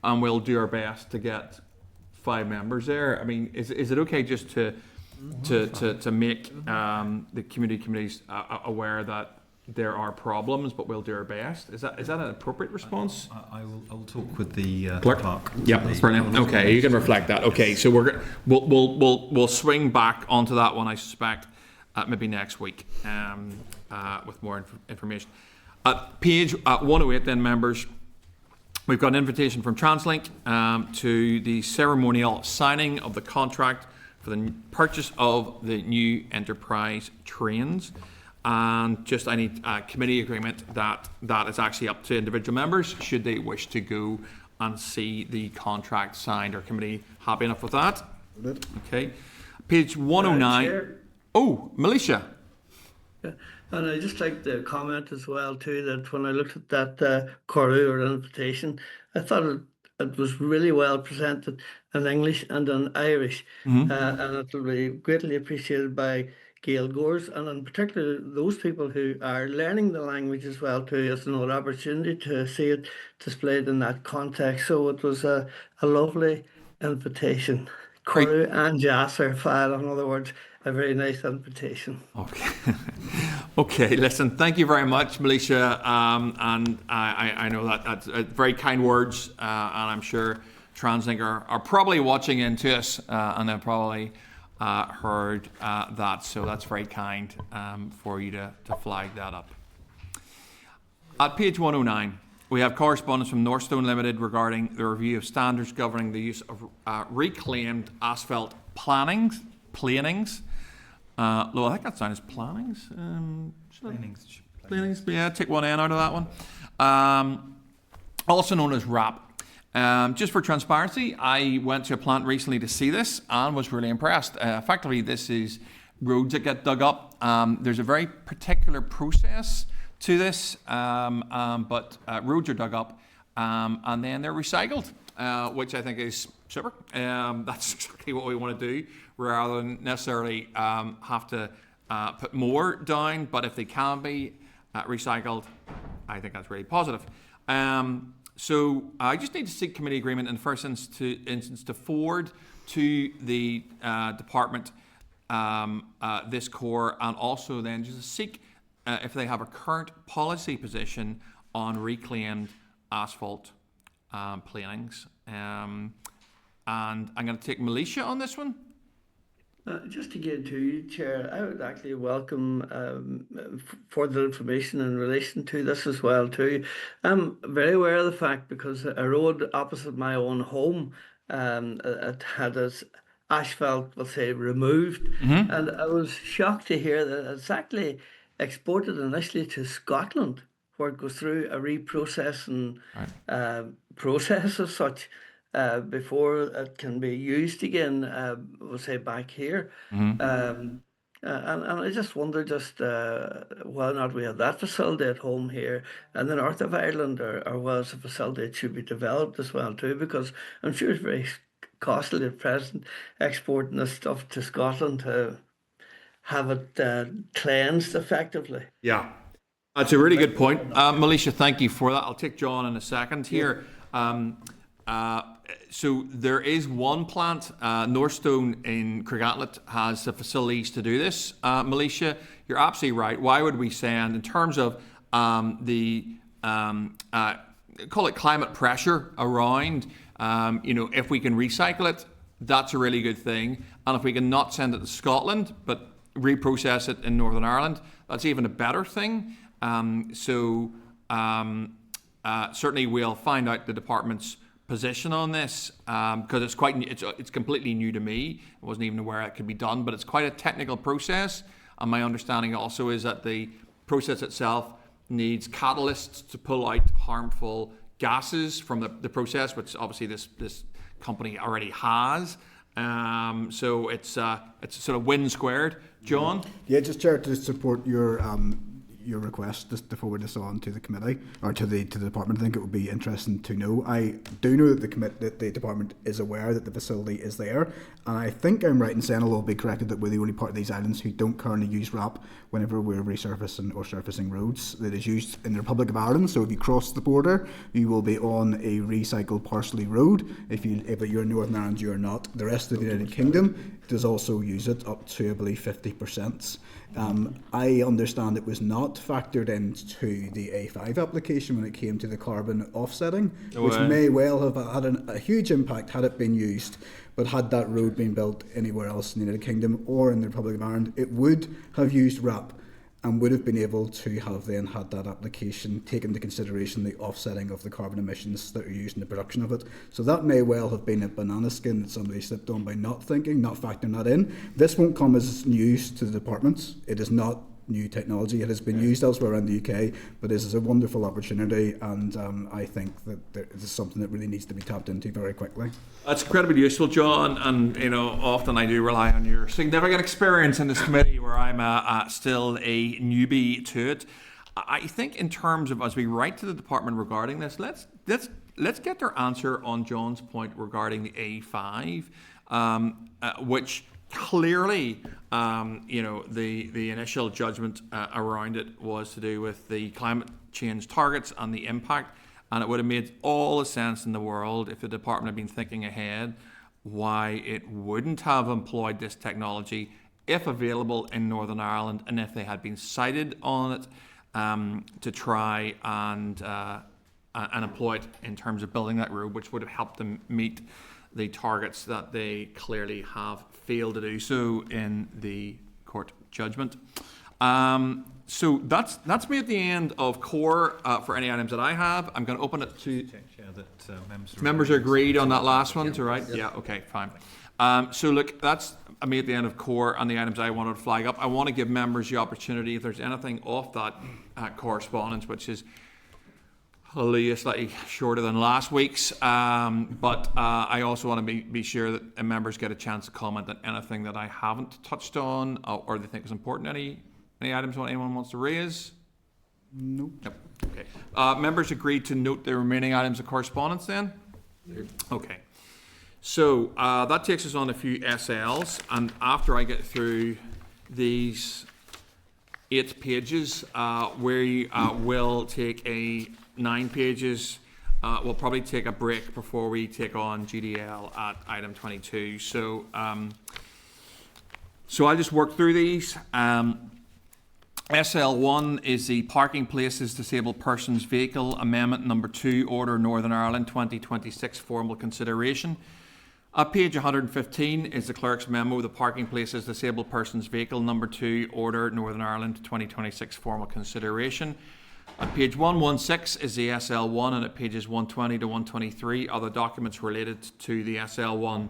and we'll do our best to get 5 members there? I mean, is it okay just to make the community committees aware that there are problems, but we'll do our best? Is that an appropriate response? I will talk with the Clerk? clerk. Yeah, that's brilliant. Okay, you can reflect that. Okay, so we'll swing back onto that one, I suspect, maybe next week with more information. At page 108, then, members, we've got an invitation from TransLink to the ceremonial signing of the contract for the purchase of the new enterprise trains. And just I need a committee agreement that is actually up to individual members should they wish to go and see the contract signed. Are committee happy enough with that? Okay. Page 109. Oh, Militia. Yeah. And I'd just like to comment as well too that when I looked at that Corru or invitation, I thought it was really well presented in English and in Irish, and it will be greatly appreciated by Gael Gores, and in particular those people who are learning the language as well too. It's another opportunity to see it displayed in that context. So it was a lovely invitation. Corru and Jasser file, in other words, a very nice invitation. Okay. Okay, listen, thank you very much, Militia. And I know that's very kind words, and I'm sure TransLink are probably watching into us, and they've probably heard that. So that's very kind for you to flag that up. At page 109, we have correspondence from Northstone Limited regarding the review of standards governing the use of reclaimed asphalt planings. I think that sounds plannings. Planings, yeah, take one N out of that one. Also known as RAP. Just for transparency, I went to a plant recently to see this and was really impressed. Effectively, this is roads that get dug up. There's a very particular process to this, but roads are dug up and then they're recycled, which I think is super. That's exactly what we want to do, rather than necessarily have to put more down. But if they can be recycled, I think that's really positive. So I just need to seek committee agreement in the first instance to forward to the department this core, and also then just seek if they have a current policy position on reclaimed asphalt planings. And I'm going to take Militia on this one. Just to get to you, Chair, I would actually welcome further information in relation to this as well too. I'm very aware of the fact because a road opposite my own home it had its asphalt, we'll say, removed, and I was shocked to hear that it's actually exported initially to Scotland, where it goes through a reprocessing process as such. Before it can be used again, we'll say back here. And I just wonder whether or not we have that facility at home here in the north of Ireland, or was a facility that should be developed as well too, because I'm sure it's very costly at present exporting this stuff to Scotland to have it cleansed effectively. Yeah, that's a really good point. Militia, thank you for that. I'll take John in a second here. So there is one plant, Northstone in Cairncastle has the facilities to do this. Militia, you're absolutely right. Why would we send, in terms of call it climate pressure around, if we can recycle it, that's a really good thing. And if we can not send it to Scotland, but reprocess it in Northern Ireland, that's even a better thing. Certainly we'll find out the department's position on this, because it's completely new to me. I wasn't even aware it could be done, but it's quite a technical process. And my understanding also is that the process itself needs catalysts to pull out harmful gases from the process, which obviously this company already has. So it's sort of win squared. John? Yeah, just Chair, to support your request just to forward this on to the committee or to the department. I think it would be interesting to know. I do know that the department is aware that the facility is there, and I think I'm right in saying, I'll be corrected, that we're the only part of these islands who don't currently use RAP whenever we're resurfacing or surfacing roads. That is used in the Republic of Ireland. So if you cross the border, you will be on a recycled parsley road. If you're in Northern Ireland, you're not. The rest of the United Kingdom does also use it up to, I believe, 50%. I understand it was not factored into the A5 application when it came to the carbon offsetting, which may well have had a huge impact had it been used. But had that road been built anywhere else in the United Kingdom or in the Republic of Ireland, it would have used RAP and would have been able to have then had that application take into consideration the offsetting of the carbon emissions that are used in the production of it. So that may well have been a banana skin that somebody slipped on by not factoring that in. This won't come as news to the departments. It is not new technology. It has been used elsewhere around the UK, but this is a wonderful opportunity, and I think that this is something that really needs to be tapped into very quickly. That's incredibly useful, John, and often I do rely on your significant experience in this committee where I'm still a newbie to it. I think in terms of, as we write to the department regarding this, let's get their answer on John's point regarding the A5, which clearly, the initial judgment around it was to do with the climate change targets and the impact, and it would have made all the sense in the world if the department had been thinking ahead why it wouldn't have employed this technology if available in Northern Ireland, and if they had been cited on it to try and employ it in terms of building that road, which would have helped them meet the targets that they clearly have failed to do so in the court judgment. So that's me at the end of core for any items that I have. I'm going to open it to members are agreed on that last one, to right? Yeah, okay, fine. So look, that's me at the end of core and the items I wanted to flag up. I want to give members the opportunity, if there's anything off that correspondence, which is slightly shorter than last week's, but I also want to be sure that members get a chance to comment on anything that I haven't touched on or they think is important. Any items anyone wants to raise? Nope. Okay. Members agreed to note the remaining items of correspondence then? Okay. So that takes us on a few SLs, and after I get through these 8 pages, we will take 9 pages. We'll probably take a break before we take on GDL at item 22. So I'll just work through these. SL1 is the Parking Places Disabled Persons Vehicle Amendment number 2, Order Northern Ireland 2026 formal consideration. At page 115 is the Clerk's Memo, the Parking Places Disabled Persons Vehicle number 2, Order Northern Ireland 2026 formal consideration. At page 116 is the SL1, and at pages 120 to 123 are the documents related to the SL1.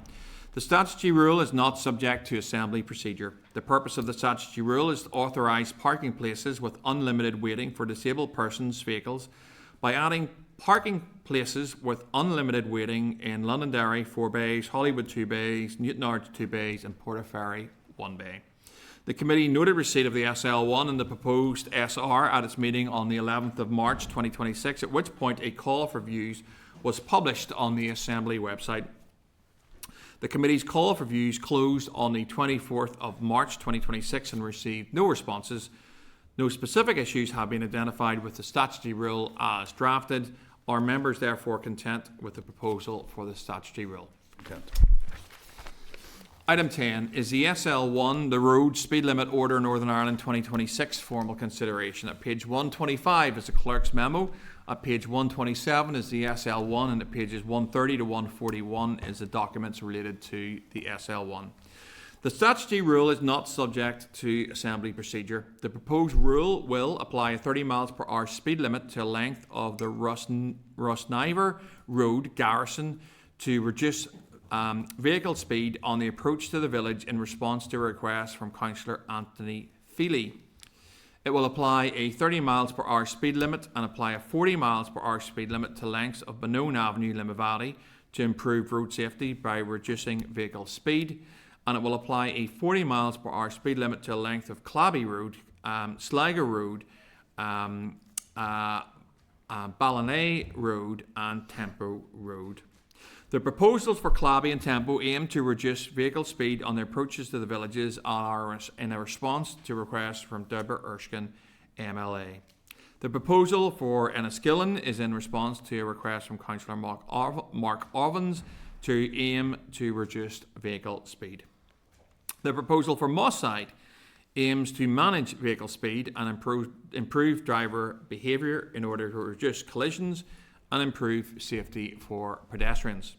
The statutory rule is not subject to assembly procedure. The purpose of the statutory rule is to authorise parking places with unlimited waiting for disabled persons' vehicles by adding parking places with unlimited waiting in Londonderry 4 bays, Hollywood 2 bays, Newtownards 2 bays and Portaferry 1 bay. The committee noted receipt of the SL1 and the proposed SR at its meeting on the 11th of March 2026, at which point a call for views was published on the Assembly website. The committee's call for views closed on the 24th of March 2026 and received no responses. No specific issues have been identified with the statutory rule as drafted. Are members therefore content with the proposal for the statutory rule? Content. Item 10 is the SL1, the Road Speed Limit Order Northern Ireland 2026 formal consideration. At page 125 is the Clerk's Memo. At page 127 is the SL1, and at pages 130 to 141 is the documents related to the SL1. The statutory rule is not subject to assembly procedure. The proposed rule will apply a 30 miles per hour speed limit to a length of the Rossniver Road, Garrison, to reduce vehicle speed on the approach to the village in response to a request from Councillor Anthony Feely. It will apply a 30 miles per hour speed limit and apply a 40 miles per hour speed limit to lengths of Benone Avenue, Limavady, to improve road safety by reducing vehicle speed. And it will apply a 40 miles per hour speed limit to a length of Clabby Road, Sligo Road, Ballina Road and Tempo Road. The proposals for Clabby and Tempo aim to reduce vehicle speed on the approaches to the villages and are in a response to requests from Deborah Erskine, MLA. The proposal for Enniskillen is in response to a request from Councillor Mark Ovens to aim to reduce vehicle speed. The proposal for Mosside aims to manage vehicle speed and improve driver behaviour in order to reduce collisions and improve safety for pedestrians.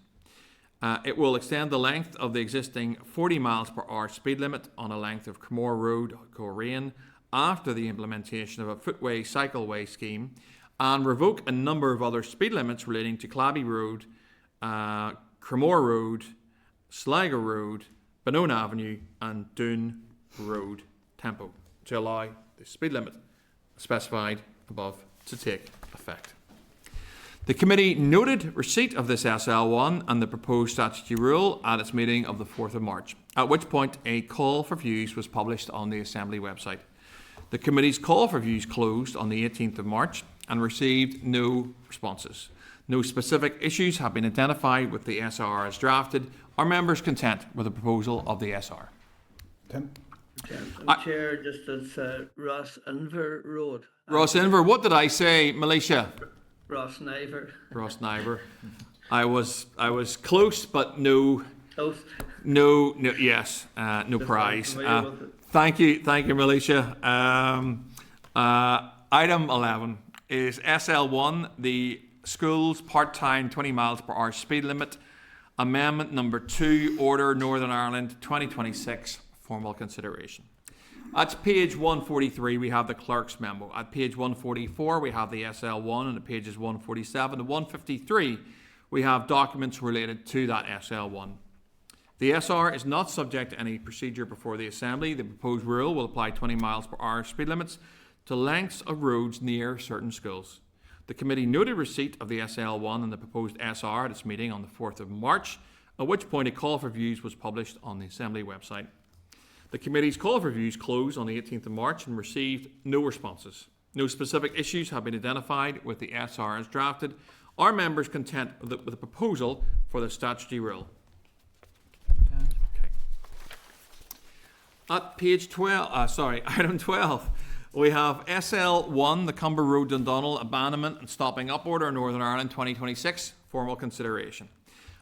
It will extend the length of the existing 40 miles per hour speed limit on a length of Cremore Road, Coleraine, after the implementation of a footway cycleway scheme, and revoke a number of other speed limits relating to Clabby Road, Cremore Road, Sligo Road, Benone Avenue and Doon Road Tempo to allow the speed limit specified above to take effect. The committee noted receipt of this SL1 and the proposed statutory rule at its meeting of the 4th of March, at which point a call for views was published on the Assembly website. The committee's call for views closed on the 18th of March and received no responses. No specific issues have been identified with the SR as drafted. Are members content with the proposal of the SR? Tim? Chair, just as Ross Inver Road. Ross Inver, what did I say, Militia? Ross Niver. Ross Niver. I was close, but no. Close. No. Yes. No prize. Thank you, Militia. Item 11 is SL1, the schools part-time 20 miles per hour speed limit. Amendment number 2, Order Northern Ireland 2026, formal consideration. At page 143, we have the Clerk's Memo. At page 144, we have the SL1, and at pages 147 to 153, we have documents related to that SL1. The SR is not subject to any procedure before the Assembly. The proposed rule will apply 20 miles per hour speed limits to lengths of roads near certain schools. The committee noted receipt of the SL1 and the proposed SR at its meeting on the 4th of March, at which point a call for views was published on the Assembly website. The committee's call for views closed on the 18th of March and received no responses. No specific issues have been identified with the SR as drafted. Are members content with the proposal for the statutory rule? Okay. At page 12, item 12, we have SL1, the Cumber Road Dundonald Abandonment and Stopping Up Order Northern Ireland 2026, formal consideration.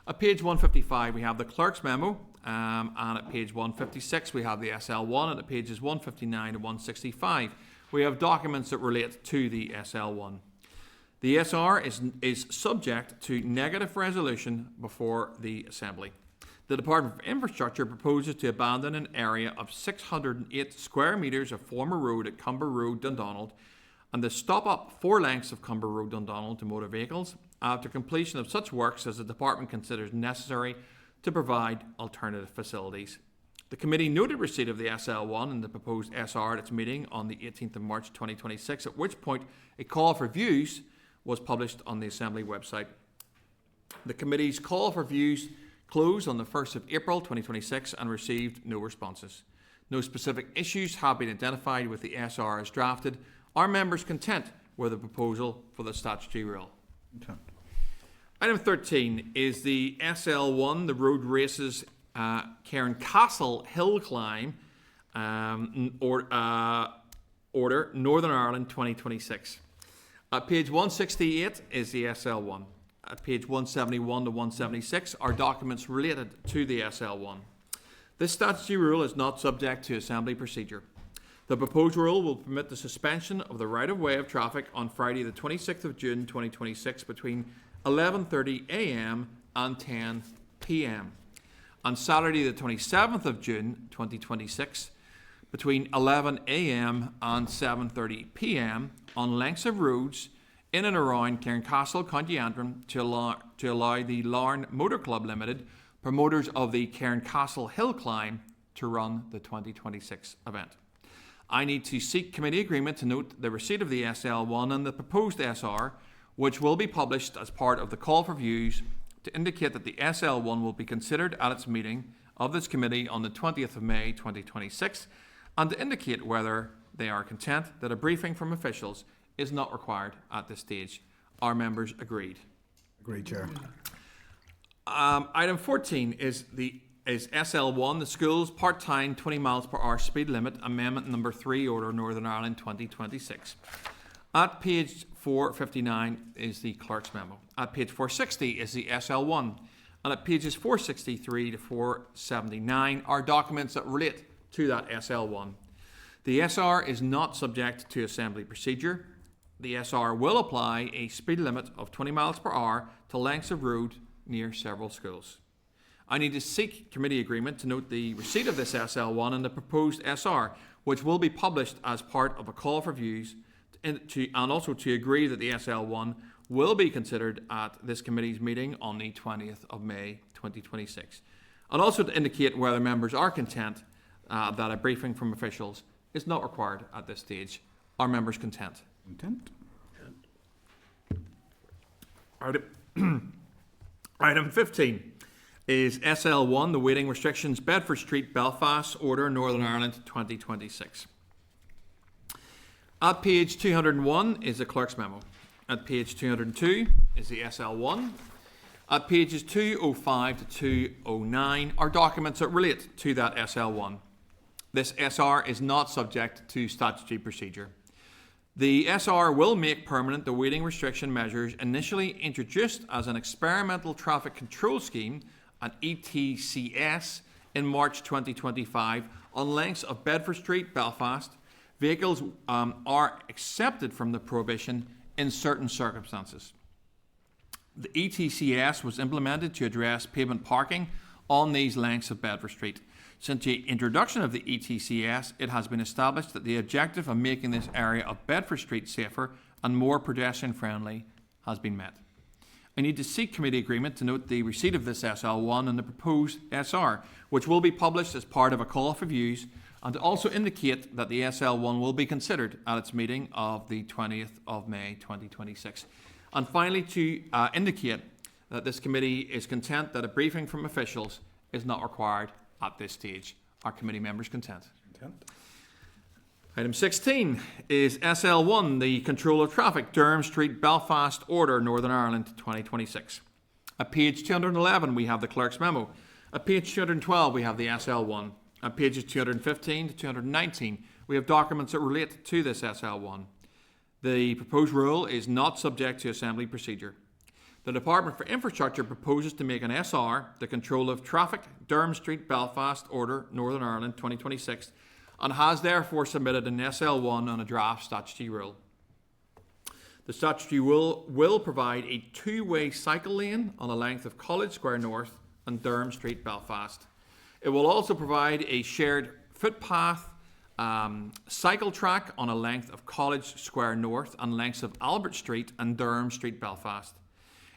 At page 155, we have the Clerk's Memo, and at page 156, we have the SL1, and at pages 159 to 165, we have documents that relate to the SL1. The SR is subject to negative resolution before the Assembly. The Department for Infrastructure proposes to abandon an area of 608 square metres of former road at Cumber Road, Dundonald, and to stop up 4 lengths of Cumber Road, Dundonald to motor vehicles after completion of such works as the Department considers necessary to provide alternative facilities. The committee noted receipt of the SL1 and the proposed SR at its meeting on the 18th of March 2026, at which point a call for views was published on the Assembly website. The committee's call for views closed on the 1st of April 2026 and received no responses. No specific issues have been identified with the SR as drafted. Are members content with the proposal for the statutory rule? Content. Item 13 is the SL1, the road races Cairncastle Hill Climb order, Northern Ireland 2026. At page 168 is the SL1. At page 171 to 176 are documents related to the SL1. This statutory rule is not subject to Assembly procedure. The proposed rule will permit the suspension of the right-of-way of traffic on Friday the 26th of June 2026 between 11:30 a.m. and 10 p.m. On Saturday the 27th of June 2026 between 11 a.m. and 7:30 p.m. on lengths of roads in and around Cairncastle, County Antrim to allow the Larne Motor Club Limited, promoters of the Cairncastle Hill Climb, to run the 2026 event. I need to seek committee agreement to note the receipt of the SL1 and the proposed SR, which will be published as part of the call for views, to indicate that the SL1 will be considered at its meeting of this committee on the 20th of May 2026, and to indicate whether they are content that a briefing from officials is not required at this stage. Are members agreed? Agreed, Chair. Item 14 is SL1, the school's part-time 20 miles per hour speed limit, amendment number 3, order Northern Ireland 2026. At page 459 is the clerk's memo. At page 460 is the SL1. And at pages 463 to 479 are documents that relate to that SL1. The SR is not subject to Assembly procedure. The SR will apply a speed limit of 20 miles per hour to lengths of road near several schools. I need to seek committee agreement to note the receipt of this SL1 and the proposed SR, which will be published as part of a call for views, and also to agree that the SL1 will be considered at this committee's meeting on the 20th of May 2026. And also to indicate whether members are content that a briefing from officials is not required at this stage. Are members content? Content. Item 15 is SL1, the waiting restrictions, Bedford Street, Belfast, order Northern Ireland 2026. At page 201 is the clerk's memo. At page 202 is the SL1. At pages 205 to 209 are documents that relate to that SL1. This SR is not subject to statutory procedure. The SR will make permanent the waiting restriction measures initially introduced as an experimental traffic control scheme, an ETCS, in March 2025 on lengths of Bedford Street, Belfast. Vehicles are accepted from the prohibition in certain circumstances. The ETCS was implemented to address pavement parking on these lengths of Bedford Street. Since the introduction of the ETCS, it has been established that the objective of making this area of Bedford Street safer and more pedestrian friendly has been met. I need to seek committee agreement to note the receipt of this SL1 and the proposed SR, which will be published as part of a call for views, and to also indicate that the SL1 will be considered at its meeting of the 20th of May 2026. And finally, to indicate that this committee is content that a briefing from officials is not required at this stage. Are committee members content? Content. Item 16 is SL1, the control of traffic, Durham Street, Belfast, order Northern Ireland 2026. At page 211 we have the clerk's memo. At page 212 we have the SL1. At pages 215 to 219 we have documents that relate to this SL1. The proposed rule is not subject to Assembly procedure. The Department for Infrastructure proposes to make an SR, the control of traffic, Durham Street, Belfast, order Northern Ireland 2026, and has therefore submitted an SL1 on a draft statutory rule. The statutory rule will provide a two-way cycle lane on the length of College Square North and Durham Street, Belfast. It will also provide a shared footpath cycle track on a length of College Square North and lengths of Albert Street and Durham Street, Belfast.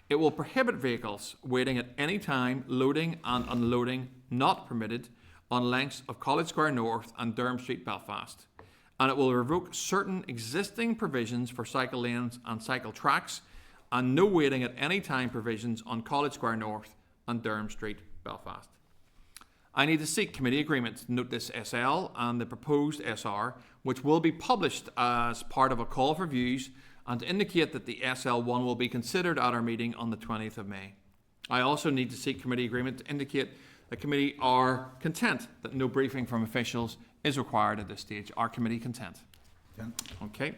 It will prohibit vehicles waiting at any time, loading and unloading not permitted, on lengths of College Square North and Durham Street, Belfast. And it will revoke certain existing provisions for cycle lanes and cycle tracks, and no waiting at any time provisions on College Square North and Durham Street, Belfast. I need to seek committee agreement to note this SL and the proposed SR, which will be published as part of a call for views, and to indicate that the SL1 will be considered at our meeting on the 20th of May. I also need to seek committee agreement to indicate the committee are content that no briefing from officials is required at this stage. Are committee content? Yeah. Okay.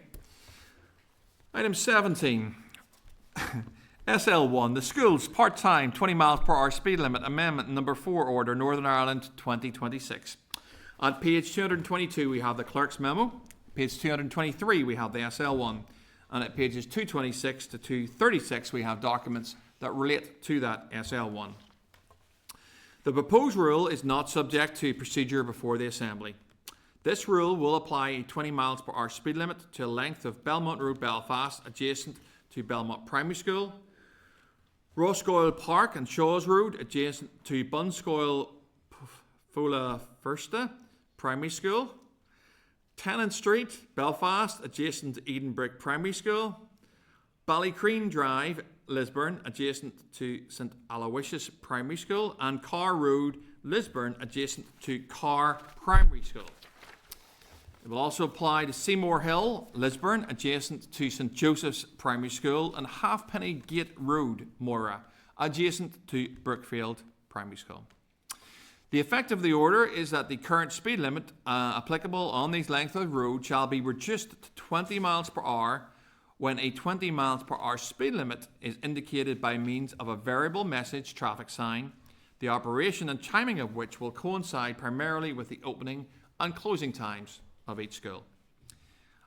Item 17. SL1, the schools part-time 20 miles per hour speed limit amendment number 4 order, Northern Ireland 2026. On page 222 we have the clerk's memo. Page 223 we have the SL1. And at pages 226 to 236 we have documents that relate to that SL1. The proposed rule is not subject to procedure before the Assembly. This rule will apply a 20 miles per hour speed limit to a length of Belmont Road, Belfast, adjacent to Belmont Primary School, Roscoil Park and Shaws Road, adjacent to Bunscoil Fola Firsta Primary School, Tennant Street, Belfast, adjacent to Edenbrick Primary School, Ballycreen Drive, Lisburn, adjacent to St Aloysius Primary School, and Carr Road, Lisburn, adjacent to Carr Primary School. It will also apply to Seymour Hill, Lisburn, adjacent to St Joseph's Primary School, and Halfpenny Gate Road, Moira, adjacent to Brookfield Primary School. The effect of the order is that the current speed limit applicable on these lengths of road shall be reduced to 20 miles per hour when a 20 miles per hour speed limit is indicated by means of a variable message traffic sign, the operation and timing of which will coincide primarily with the opening and closing times of each school.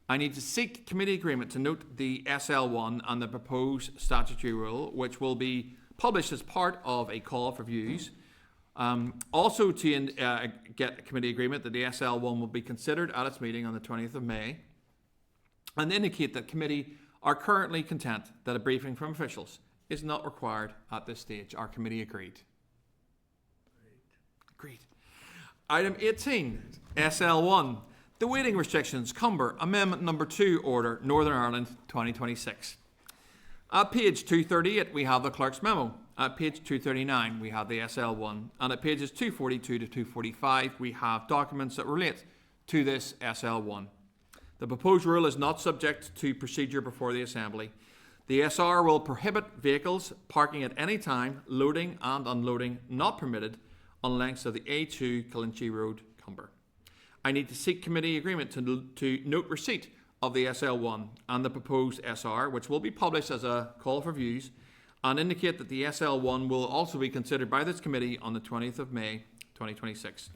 I need to seek committee agreement to note the SL1 and the proposed statutory rule, which will be published as part of a call for views. Also to get committee agreement that the SL1 will be considered at its meeting on the 20th of May, and indicate that committee are currently content that a briefing from officials is not required at this stage. Our committee agreed. Agreed. Item 18, SL1. The waiting restrictions, Cumber, amendment number 2 order, Northern Ireland 2026. At page 238 we have the clerk's memo. At page 239 we have the SL1. And at pages 242 to 245 we have documents that relate to this SL1. The proposed rule is not subject to procedure before the Assembly. The SR will prohibit vehicles parking at any time, loading and unloading not permitted on lengths of the A2 Killinchy Road, Cumber. I need to seek committee agreement to note receipt of the SL1 and the proposed SR, which will be published as a call for views, and indicate that the SL1 will also be considered by this committee on the 20th of May 2026.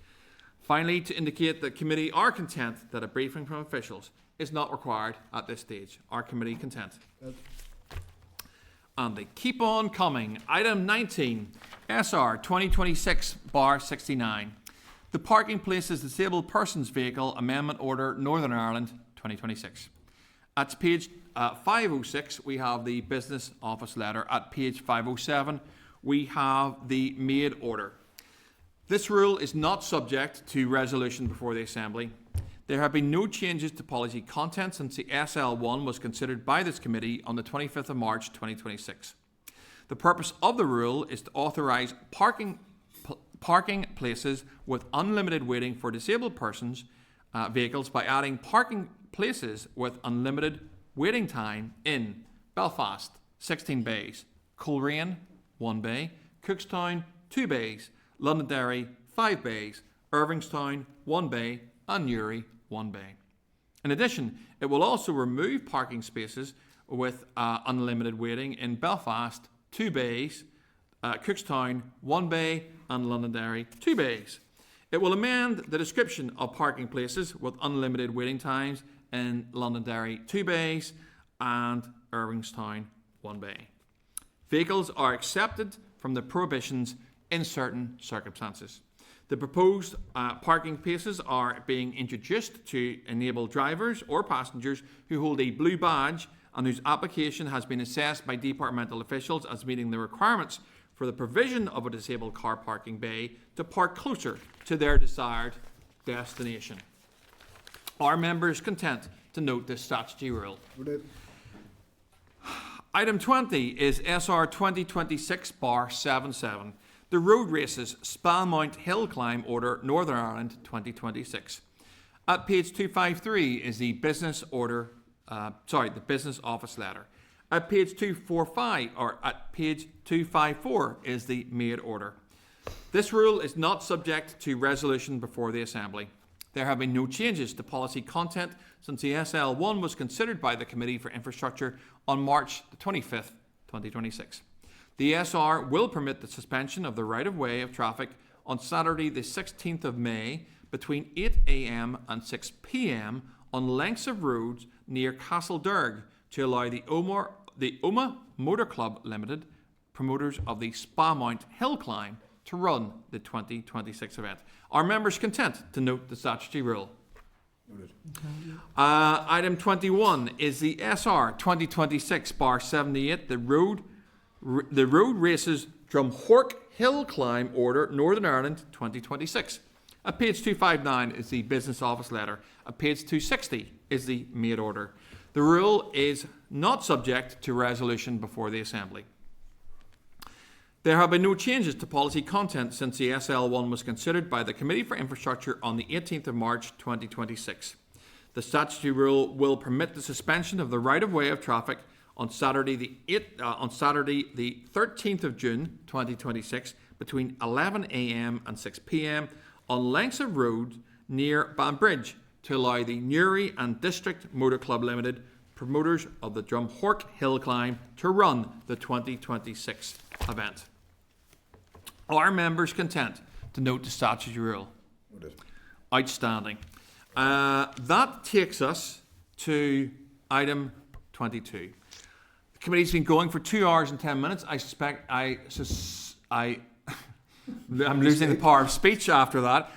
Finally, to indicate that committee are content that a briefing from officials is not required at this stage. Are committee content? And they keep on coming. Item 19, SR 2026/69. The Parking Places Disabled Persons Vehicle Amendment Order, Northern Ireland 2026. At page 506 we have the Business Office letter. At page 507 we have the made order. This rule is not subject to resolution before the Assembly. There have been no changes to policy content since the SL1 was considered by this committee on the 25th of March 2026. The purpose of the rule is to authorise parking places with unlimited waiting for disabled persons vehicles by adding parking places with unlimited waiting time in Belfast 16 bays, Coleraine 1 bay, Cookstown 2 bays, Londonderry 5 bays, Irvingstown 1 bay and Newry 1 bay. In addition, it will also remove parking spaces with unlimited waiting in Belfast 2 bays, Cookstown 1 bay and Londonderry 2 bays. It will amend the description of parking places with unlimited waiting times in Londonderry 2 bays and Irvingstown 1 bay. Vehicles are accepted from the prohibitions in certain circumstances. The proposed parking places are being introduced to enable drivers or passengers who hold a blue badge and whose application has been assessed by departmental officials as meeting the requirements for the provision of a disabled car parking bay to park closer to their desired destination. Are members content to note this statutory rule? Item 20 is SR 2026/77, the Road Races Spalmount Hill Climb Order Northern Ireland 2026. At page 253 is the business office letter. At page 254 is the made order. This rule is not subject to resolution before the Assembly. There have been no changes to policy content since the SL1 was considered by the Committee for Infrastructure on March the 25th, 2026. The SR will permit the suspension of the right-of-way of traffic on Saturday the 16th of May between 8 a.m. and 6 p.m. on lengths of roads near Castlederg to allow the Oma Motor Club Limited, promoters of the Spalmount Hill Climb, to run the 2026 event. Are members content to note the statutory rule? Item 21 is the SR 2026/78, the Road Races Drumhork Hill Climb Order Northern Ireland 2026. At page 259 is the business office letter. At page 260 is the made order. The rule is not subject to resolution before the Assembly. There have been no changes to policy content since the SL1 was considered by the Committee for Infrastructure on the 18th of March 2026. The statutory rule will permit the suspension of the right-of-way of traffic on Saturday the 13th of June 2026 between 11 a.m. and 6 p.m. on lengths of road near Banbridge to allow the Newry and District Motor Club Limited, promoters of the Drumhork Hill Climb, to run the 2026 event. Are members content to note the statutory rule? Outstanding. That takes us to item 22. The committee's been going for 2 hours and 10 minutes. I suspect I'm losing the power of speech after that.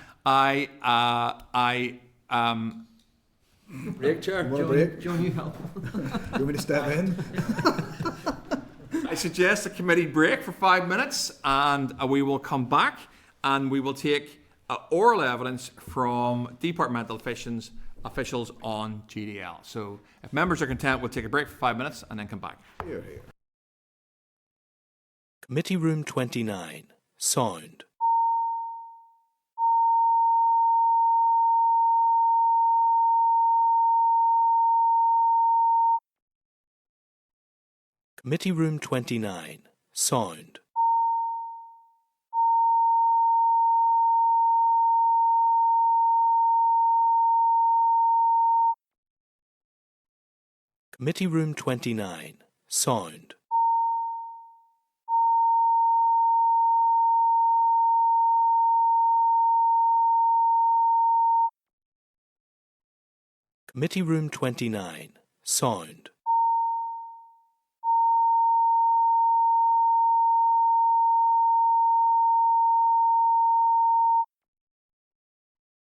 Break, Chair. John, you help. You want me to step in? I suggest a committee break for 5 minutes, and we will come back and we will take oral evidence from departmental officials on GDL. So if members are content, we'll take a break for 5 minutes and then come back. Here. Committee Room 29. Sound. Committee Room 29. Sound. Committee Room 29. Sound. Committee Room 29. Sound.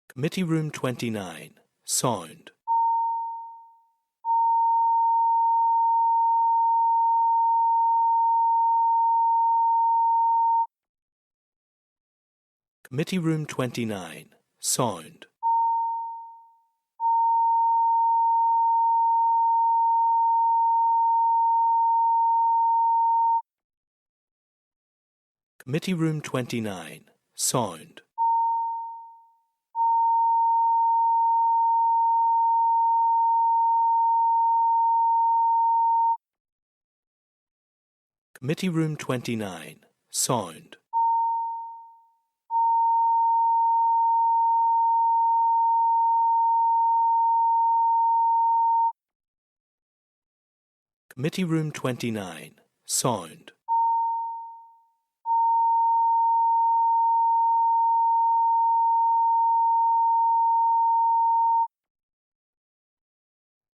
Committee Room 29. Sound. Committee Room 29. Sound. Committee Room 29. Sound. Committee Room 29. Sound. Committee Room 29. Sound.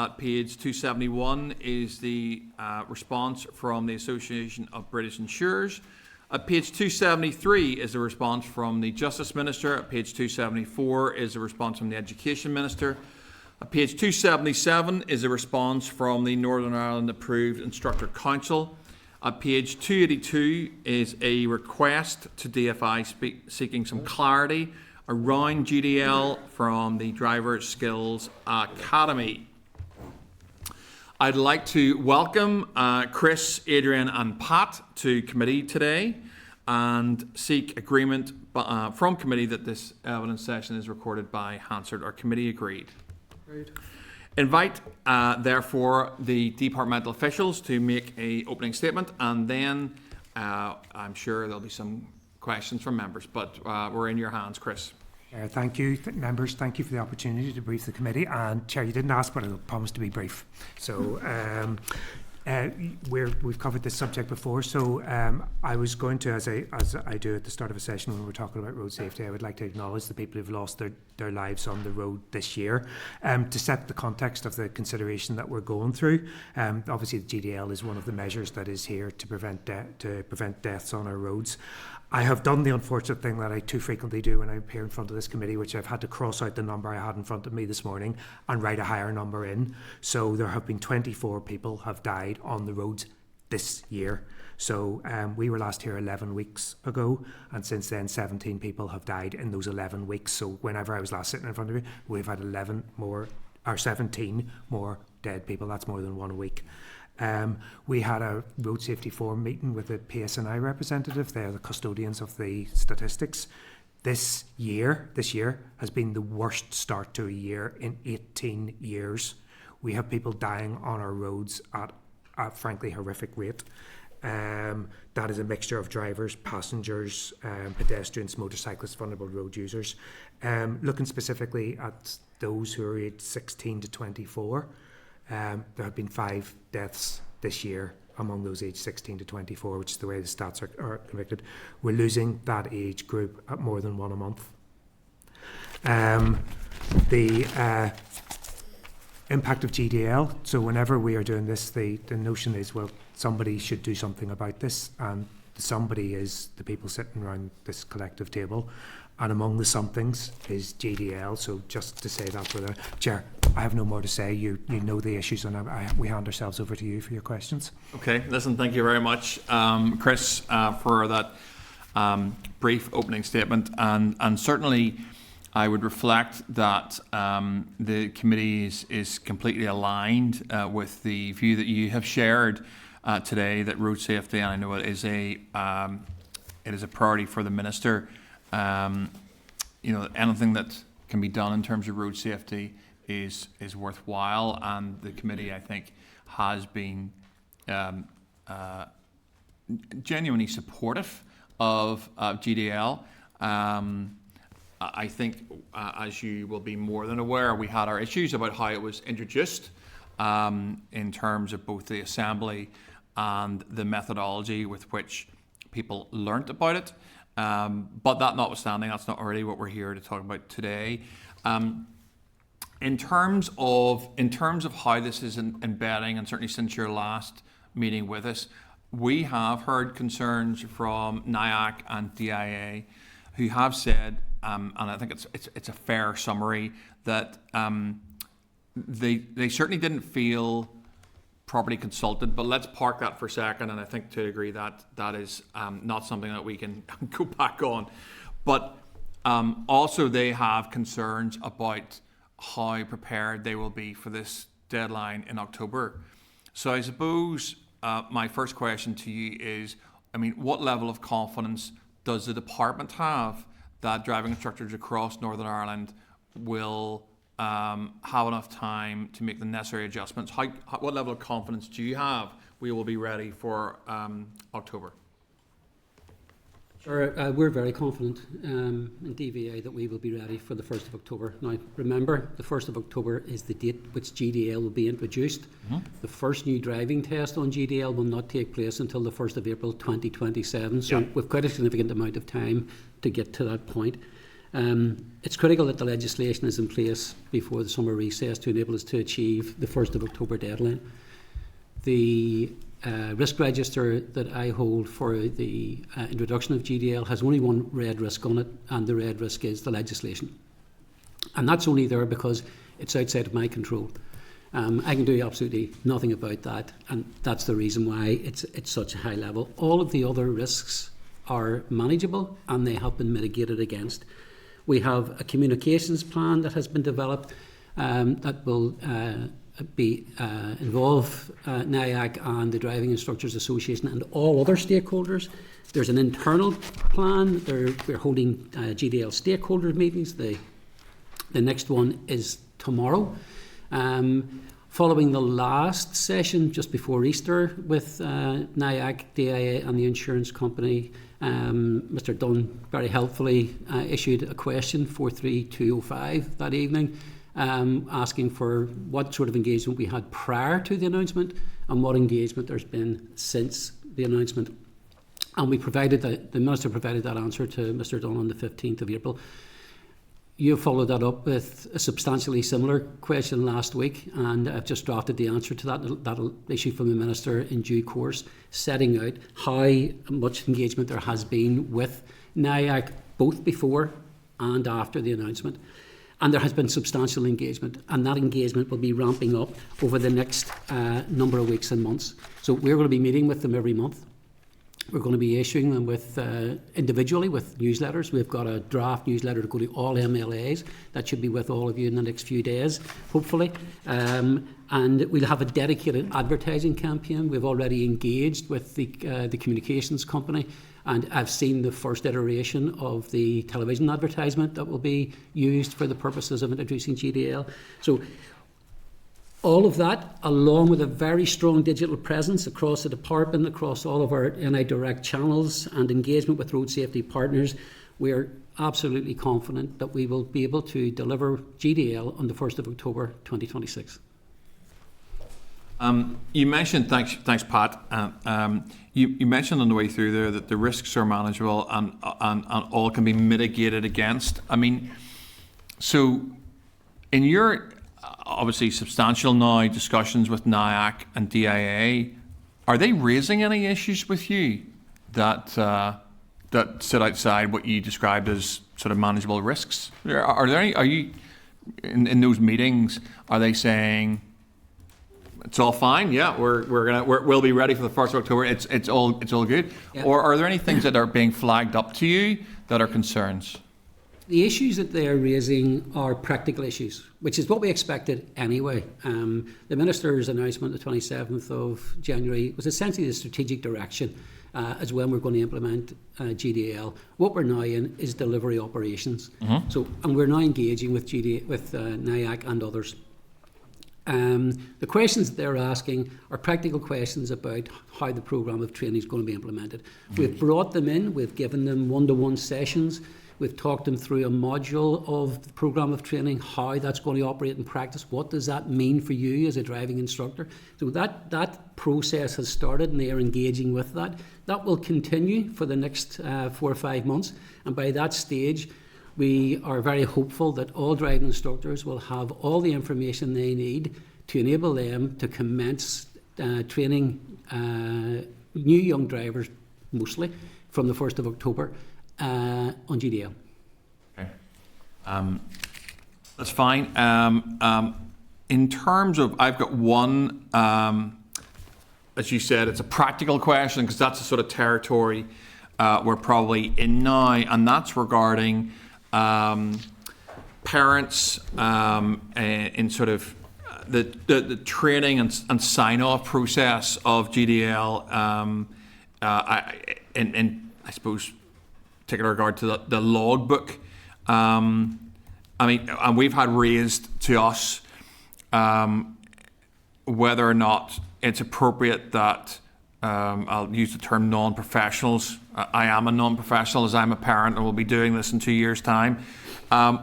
At page 271 is the response from the Association of British Insurers. At page 273 is the response from the Justice Minister. At page 274 is the response from the Education Minister. At page 277 is a response from the Northern Ireland Approved Instructor Council. At page 282 is a request to DFI seeking some clarity around GDL from the Driver Skills Academy. I'd like to welcome Chris, Adrian and Pat to committee today and seek agreement from committee that this evidence session is recorded by Hansard. Our committee agreed. Agreed. Invite, therefore, the departmental officials to make an opening statement, and then I'm sure there'll be some questions from members, but we're in your hands, Chris. Thank you, members. Thank you for the opportunity to brief the committee. And Chair, you didn't ask, but I'll promise to be brief. So we've covered this subject before. So I was going to, as I do at the start of a session when we're talking about road safety, I would like to acknowledge the people who've lost their lives on the road this year. To set the context of the consideration that we're going through, obviously the GDL is one of the measures that is here to prevent deaths on our roads. I have done the unfortunate thing that I too frequently do when I appear in front of this committee, which I've had to cross out the number I had in front of me this morning and write a higher number in. So there have been 24 people have died on the roads this year. So we were last here 11 weeks ago, and since then 17 people have died in those 11 weeks. So whenever I was last sitting in front of you, we've had 17 more dead people. That's more than one a week. We had a road safety forum meeting with the PSNI representative. They're the custodians of the statistics. This year has been the worst start to a year in 18 years. We have people dying on our roads at a frankly horrific rate. That is a mixture of drivers, passengers, pedestrians, motorcyclists, vulnerable road users. Looking specifically at those who are aged 16 to 24, there have been 5 deaths this year among those aged 16 to 24, which is the way the stats are convicted. We're losing that age group at more than one a month. The impact of GDL, so whenever we are doing this, the notion is, well, somebody should do something about this, and somebody is the people sitting around this collective table, and among the somethings is GDL. So just to say that for the Chair, I have no more to say. You know the issues, and we hand ourselves over to you for your questions. Okay, listen, thank you very much, Chris, for that brief opening statement, and certainly I would reflect that the committee is completely aligned with the view that you have shared today, that road safety, and I know it is a priority for the Minister. Anything that can be done in terms of road safety is worthwhile, and the committee, I think, has been genuinely supportive of GDL. I think, as you will be more than aware, we had our issues about how it was introduced in terms of both the assembly and the methodology with which people learnt about it. But that notwithstanding, that's not really what we're here to talk about today. In terms of how this is embedding, and certainly since your last meeting with us, we have heard concerns from NIAC and DIA, who have said, and I think it's a fair summary, that they certainly didn't feel properly consulted. But let's park that for a second, and I think to agree that that is not something that we can go back on. But also they have concerns about how prepared they will be for this deadline in October. So I suppose my first question to you is, what level of confidence does the department have that driving instructors across Northern Ireland will have enough time to make the necessary adjustments? What level of confidence do you have we will be ready for October? Sure, we're very confident in DVA that we will be ready for the 1st of October. Now, remember, the 1st of October is the date which GDL will be introduced. Mm-hmm. The first new driving test on GDL will not take place until the 1st of April 2027, so we've quite a significant amount of time to get to that point. It's critical that the legislation is in place before the summer recess to enable us to achieve the 1st of October deadline. The risk register that I hold for the introduction of GDL has only one red risk on it, and the red risk is the legislation. And that's only there because it's outside of my control. I can do absolutely nothing about that, and that's the reason why it's such a high level. All of the other risks are manageable and they have been mitigated against. We have a communications plan that has been developed that will involve NIAC and the Driving Instructors Association and all other stakeholders. There's an internal plan. We're holding GDL stakeholder meetings. The next one is tomorrow. Following the last session just before Easter with NIAC, DIA and the insurance company, Mr Dunn very helpfully issued a question 43205 that evening, asking for what sort of engagement we had prior to the announcement and what engagement there's been since the announcement. And we provided the Minister provided that answer to Mr Dunn on the 15th of April. You followed that up with a substantially similar question last week, and I've just drafted the answer to that. That'll issue from the Minister in due course, setting out how much engagement there has been with NIAC, both before and after the announcement. And there has been substantial engagement, and that engagement will be ramping up over the next number of weeks and months. So we're going to be meeting with them every month. We're going to be issuing them with individually with newsletters. We've got a draft newsletter to go to all MLAs. That should be with all of you in the next few days, hopefully. And we'll have a dedicated advertising campaign. We've already engaged with the communications company, and I've seen the first iteration of the television advertisement that will be used for the purposes of introducing GDL. So all of that, along with a very strong digital presence across the department, across all of our NI Direct channels and engagement with road safety partners, we are absolutely confident that we will be able to deliver GDL on the 1st of October 2026. You mentioned, thanks Pat, you mentioned on the way through there that the risks are manageable and all can be mitigated against. I mean, so in your obviously substantial now discussions with NIAC and DIA, are they raising any issues with you that sit outside what you described as sort of manageable risks? Are you in those meetings? Are they saying it's all fine? Yeah, we'll be ready for the 1st of October. It's all good. Yeah. Or are there any things that are being flagged up to you that are concerns? The issues that they're raising are practical issues, which is what we expected anyway. The Minister's announcement, the 27th of January, was essentially the strategic direction as when we're going to implement GDL. What we're now in is delivery operations. Mm-hmm. And we're now engaging with NIAC and others. The questions that they're asking are practical questions about how the programme of training is going to be implemented. Mm-hmm. We've brought them in, we've given them one-to-one sessions. We've talked them through a module of the programme of training, how that's going to operate in practice. What does that mean for you as a driving instructor? So that process has started and they are engaging with that. That will continue for the next 4 or 5 months. And by that stage, we are very hopeful that all driving instructors will have all the information they need to enable them to commence training new young drivers, mostly, from the 1st of October. On GDL. Okay. That's fine. In terms of, I've got one, as you said, it's a practical question because that's the sort of territory we're probably in now, and that's regarding parents in sort of the training and sign-off process of GDL, I suppose, particular regard to the logbook. I mean, and we've had raised to us whether or not it's appropriate that I'll use the term non-professionals. I am a non-professional as I'm a parent and will be doing this in 2 years' time.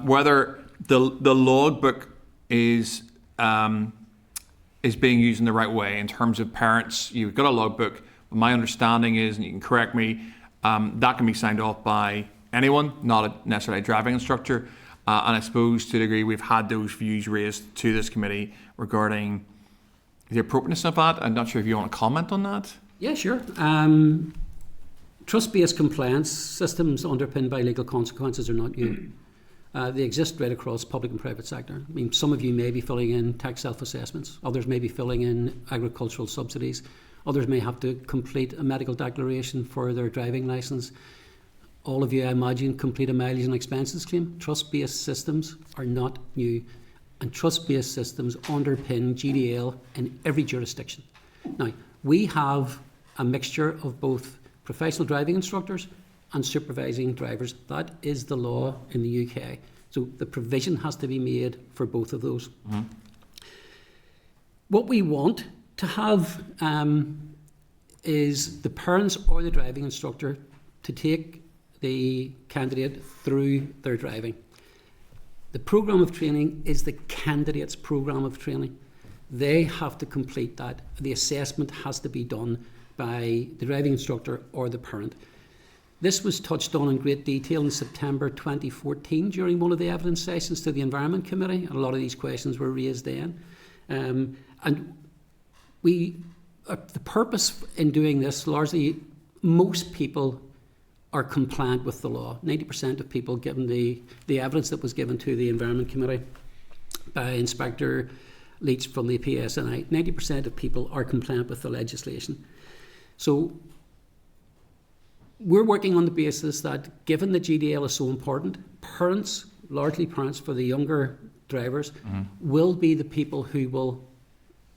Whether the logbook is being used in the right way in terms of parents. You've got a logbook. My understanding is, and you can correct me, that can be signed off by anyone, not necessarily a driving instructor. And I suppose to a degree we've had those views raised to this committee regarding the appropriateness of that. I'm not sure if you want to comment on that. Yeah, sure. Trust-based compliance systems underpinned by legal consequences are not new. They exist right across public and private sector. I mean, some of you may be filling in tax self-assessments, others may be filling in agricultural subsidies, others may have to complete a medical declaration for their driving licence. All of you, I imagine, complete a mileage and expenses claim. Trust-based systems are not new, and trust-based systems underpin GDL in every jurisdiction. Now, we have a mixture of both professional driving instructors and supervising drivers. That is the law in the UK. So the provision has to be made for both of those. Mm-hmm. What we want to have is the parents or the driving instructor to take the candidate through their driving. The programme of training is the candidate's programme of training. They have to complete that. The assessment has to be done by the driving instructor or the parent. This was touched on in great detail in September 2014 during one of the evidence sessions to the Environment Committee. A lot of these questions were raised then. And the purpose in doing this, largely, most people are compliant with the law. 90% of people, given the evidence that was given to the Environment Committee by Inspector Leach from the PSNI, 90% of people are compliant with the legislation. So we're working on the basis that, given that GDL is so important, parents, largely parents for the younger drivers, will be the people who will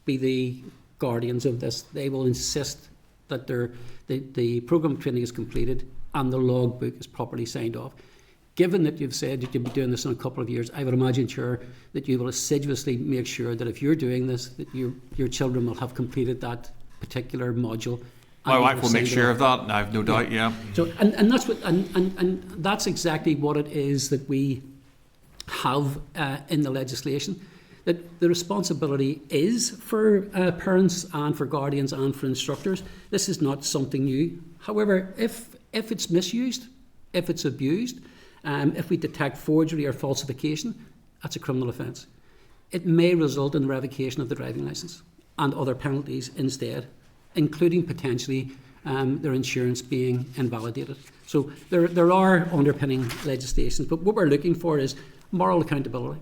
be the guardians of this. They will insist that the programme of training is completed and the logbook is properly signed off. Given that you've said that you'll be doing this in a couple of years, I would imagine, Chair, that you will assiduously make sure that if you're doing this, that your children will have completed that particular module. My wife will make sure of that, and I have no doubt. Yeah. So, and that's what, and that's exactly what it is that we have in the legislation. That the responsibility is for parents and for guardians and for instructors. This is not something new. However, if it's misused, if it's abused, if we detect forgery or falsification, that's a criminal offence. It may result in the revocation of the driving licence and other penalties instead, including potentially their insurance being invalidated. So there are underpinning legislations, but what we're looking for is moral accountability,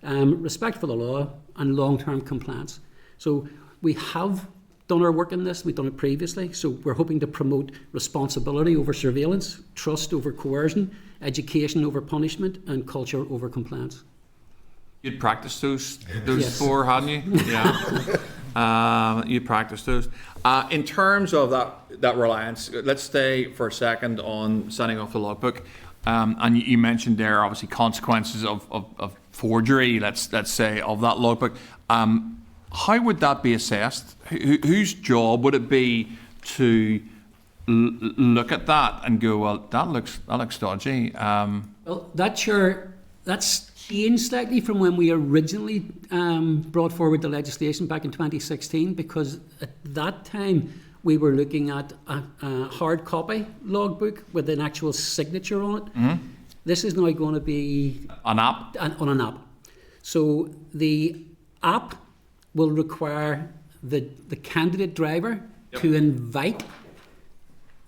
respect for the law, and long-term compliance. So we have done our work in this, we've done it previously, so we're hoping to promote responsibility over surveillance, trust over coercion, education over punishment, and culture over compliance. You'd practiced those Yes. four, hadn't you? Yeah. You practiced those. In terms of that reliance, let's stay for a second on signing off the logbook. And you mentioned there obviously consequences of forgery, let's say, of that logbook. How would that be assessed? Whose job would it be to look at that and go, well, that looks dodgy? Well, that's changed slightly from when we originally brought forward the legislation back in 2016, because at that time we were looking at a hard copy logbook with an actual signature on it. Mm-hmm. This is now going to be an app. On an app. So the app will require the candidate driver to invite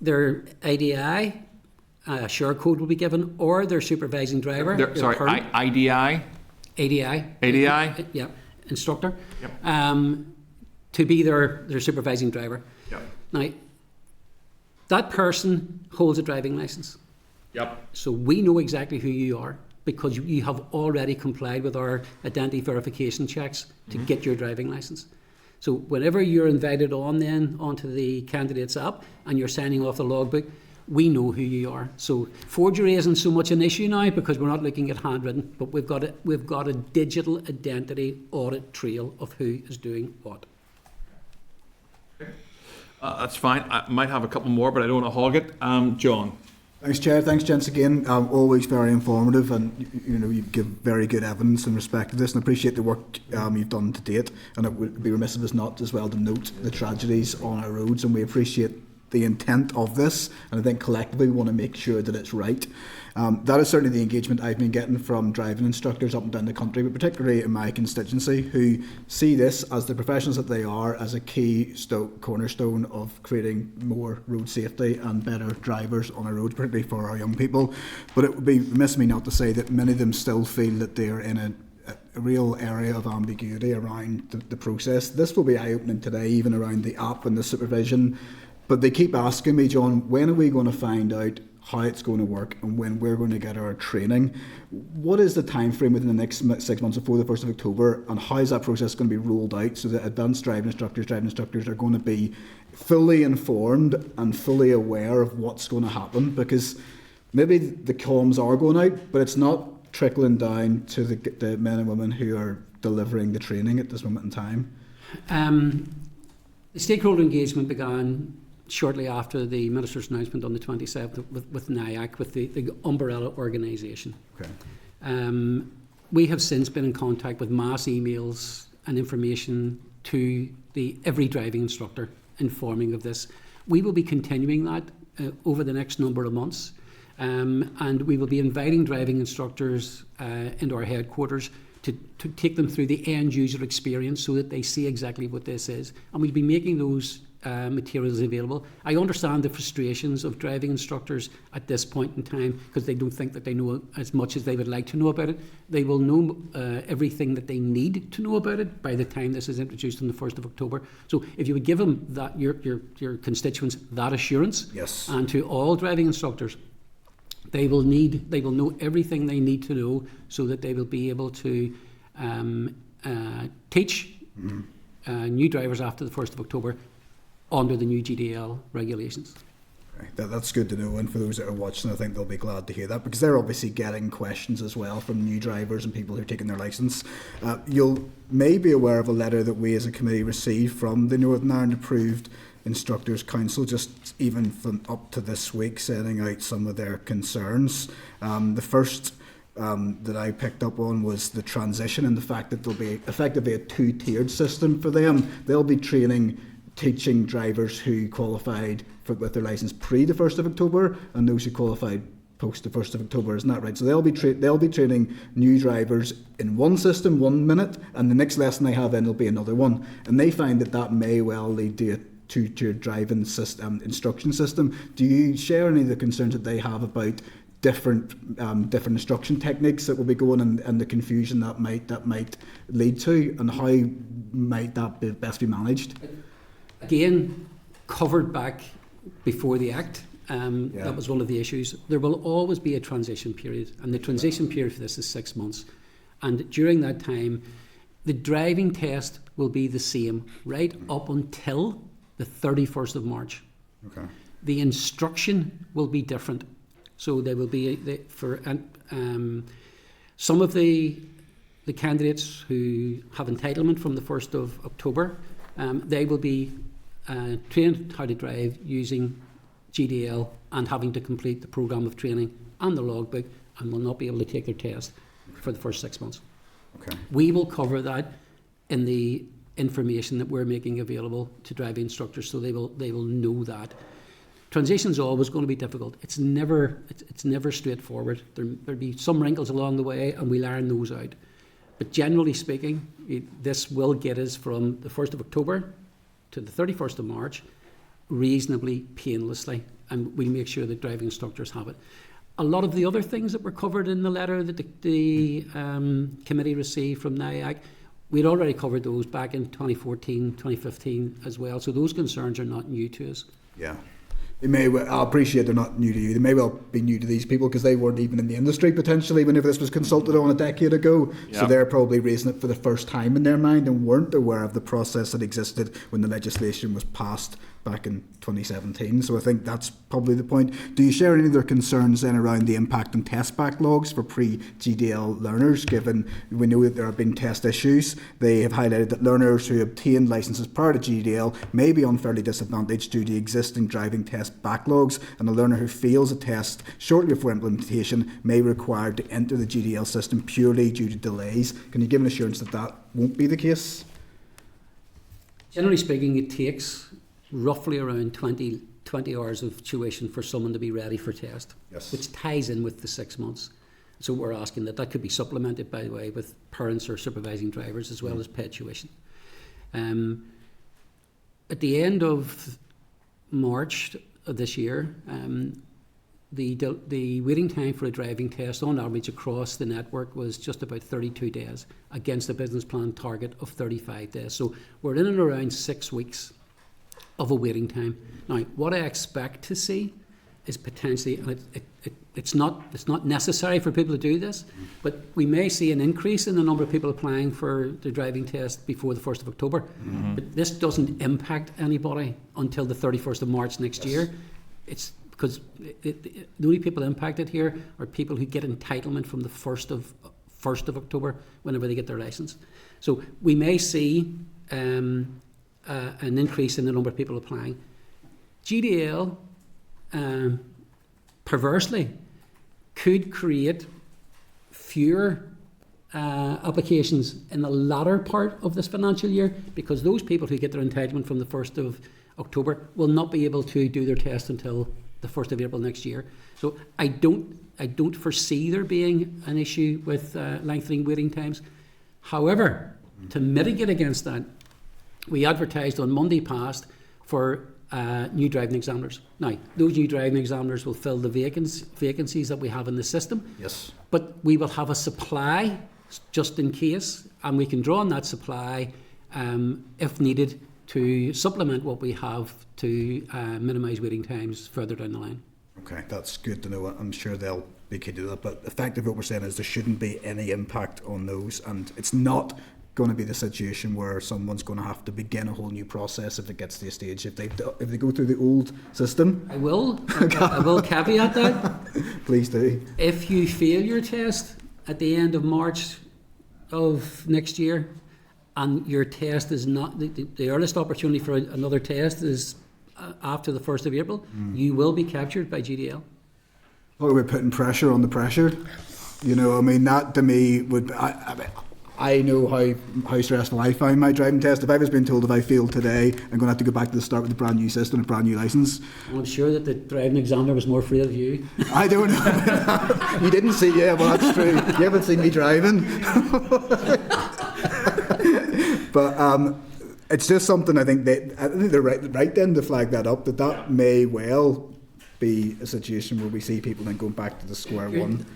their IDI, a share code will be given, or their supervising driver. IDI? ADI? Yeah, instructor. Yep. To be their supervising driver. Yep. Now, that person holds a driving licence. Yep. So we know exactly who you are, because you have already complied with our identity verification checks to get your driving licence. So whenever you're invited onto the candidate's app and you're signing off the logbook, we know who you are. So forgery isn't so much an issue now, because we're not looking at handwritten, but we've got a digital identity audit trail of who is doing what. That's fine. I might have a couple more, but I don't want to hog it. John. Thanks, Chair. Thanks, gents, again. Always very informative, and you give very good evidence in respect to this, and I appreciate the work you've done to date. And it would be remiss of us not as well to note the tragedies on our roads, and we appreciate the intent of this, and I think collectively we want to make sure that it's right. That is certainly the engagement I've been getting from driving instructors up and down the country, but particularly in my constituency, who see this as the professionals that they are as a key cornerstone of creating more road safety and better drivers on our roads, particularly for our young people. But it would be remiss of me not to say that many of them still feel that they're in a real area of ambiguity around the process. This will be eye-opening today, even around the app and the supervision. But they keep asking me, John, when are we going to find out how it's going to work and when we're going to get our training? What is the time frame within the next 6 months before the 1st of October, and how is that process going to be rolled out so that advanced driving instructors are going to be fully informed and fully aware of what's going to happen? Because maybe the comms are going out, but it's not trickling down to the men and women who are delivering the training at this moment in time. The stakeholder engagement began shortly after the Minister's announcement on the 27th with NIAC, with the umbrella organisation. Okay. We have since been in contact with mass emails and information to every driving instructor informing of this. We will be continuing that over the next number of months, and we will be inviting driving instructors into our headquarters to take them through the end user experience so that they see exactly what this is, and we'll be making those materials available. I understand the frustrations of driving instructors at this point in time because they don't think that they know as much as they would like to know about it. They will know everything that they need to know about it by the time this is introduced on the 1st of October. So if you would give them that, your constituents, that assurance, yes, and to all driving instructors, they will know everything they need to know so that they will be able to teach new drivers after the 1st of October under the new GDL regulations. Right. That's good to know, and for those that are watching, I think they'll be glad to hear that, because they're obviously getting questions as well from new drivers and people who are taking their licence. You may be aware of a letter that we as a committee received from the Northern Ireland Approved Instructors Council, just even from up to this week, setting out some of their concerns. The first that I picked up on was the transition and the fact that there'll be effectively a two-tiered system for them. They'll be teaching drivers who qualified with their licence pre the 1st of October and those who qualified post the 1st of October, isn't that right? So they'll be training new drivers in one system 1 minute, and the next lesson they have then will be another one. And they find that may well lead to a two-tiered driving system, instruction system. Do you share any of the concerns that they have about different instruction techniques that will be going and the confusion that might lead to, and how might that best be managed? Again, covered back before the Act, that was one of the issues. There will always be a transition period, and the transition period for this is 6 months. And during that time, the driving test will be the same right up until the 31st of March. Okay. The instruction will be different. So there will be, for some of the candidates who have entitlement from the 1st of October, they will be trained how to drive using GDL and having to complete the programme of training and the logbook, and will not be able to take their test for the first 6 months. Okay. We will cover that in the information that we're making available to driving instructors, so they will know that. Transition's always going to be difficult. It's never straightforward. There'll be some wrinkles along the way, and we'll iron those out. But generally speaking, this will get us from the 1st of October to the 31st of March reasonably painlessly, and we make sure that driving instructors have it. A lot of the other things that were covered in the letter that the committee received from NIAC, we'd already covered those back in 2014, 2015 as well, so those concerns are not new to us. Yeah. I appreciate they're not new to you. They may well be new to these people because they weren't even in the industry potentially whenever this was consulted on a decade ago. Yeah. So they're probably raising it for the first time in their mind and weren't aware of the process that existed when the legislation was passed back in 2017. So I think that's probably the point. Do you share any of their concerns then around the impact on test backlogs for pre-GDL learners, given we know that there have been test issues? They have highlighted that learners who obtained licences prior to GDL may be unfairly disadvantaged due to existing driving test backlogs, and a learner who fails a test shortly before implementation may be required to enter the GDL system purely due to delays. Can you give an assurance that that won't be the case? Generally speaking, it takes roughly around 20 20 hours of tuition for someone to be ready for test, Yes. which ties in with the 6 months. So we're asking that could be supplemented, by the way, with parents or supervising drivers as well as paid tuition. At the end of March of this year, the waiting time for a driving test on average across the network was just about 32 days against a business plan target of 35 days. So we're in and around 6 weeks of a waiting time. Now, what I expect to see is potentially, and it's not necessary for people to do this, but we may see an increase in the number of people applying for the driving test before the 1st of October. But this doesn't impact anybody until the 31st of March next year. It's because the only people impacted here are people who get entitlement from the 1st of October whenever they get their licence. So we may see an increase in the number of people applying. GDL perversely could create fewer applications in the latter part of this financial year, because those people who get their entitlement from the 1st of October will not be able to do their test until the 1st of April next year. So I don't foresee there being an issue with lengthening waiting times. However, to mitigate against that, we advertised on Monday past for new driving examiners. Now, those new driving examiners will fill the vacancies that we have in the system. Yes. But we will have a supply just in case, and we can draw on that supply if needed to supplement what we have to minimise waiting times further down the line. Okay, that's good to know. I'm sure they'll be keen to do that. But effectively what we're saying is there shouldn't be any impact on those, and it's not going to be the situation where someone's going to have to begin a whole new process if it gets to a stage, if they go through the old system. I will caveat that. Please do. If you fail your test at the end of March of next year, and your test is not, the earliest opportunity for another test is after the 1st of April, you will be captured by GDL. Oh, we're putting pressure on the pressure. You know, I mean, that to me would, I know how stressful I find my driving test. If I was being told if I failed today, I'm going to have to go back to the start with a brand new system, a brand new licence. Well, I'm sure that the driving examiner was more afraid of you. I don't know. You didn't see, yeah, well, that's true. You haven't seen me driving. But it's just something I think they're right then to flag that up, that may well be a situation where we see people then going back to the square one.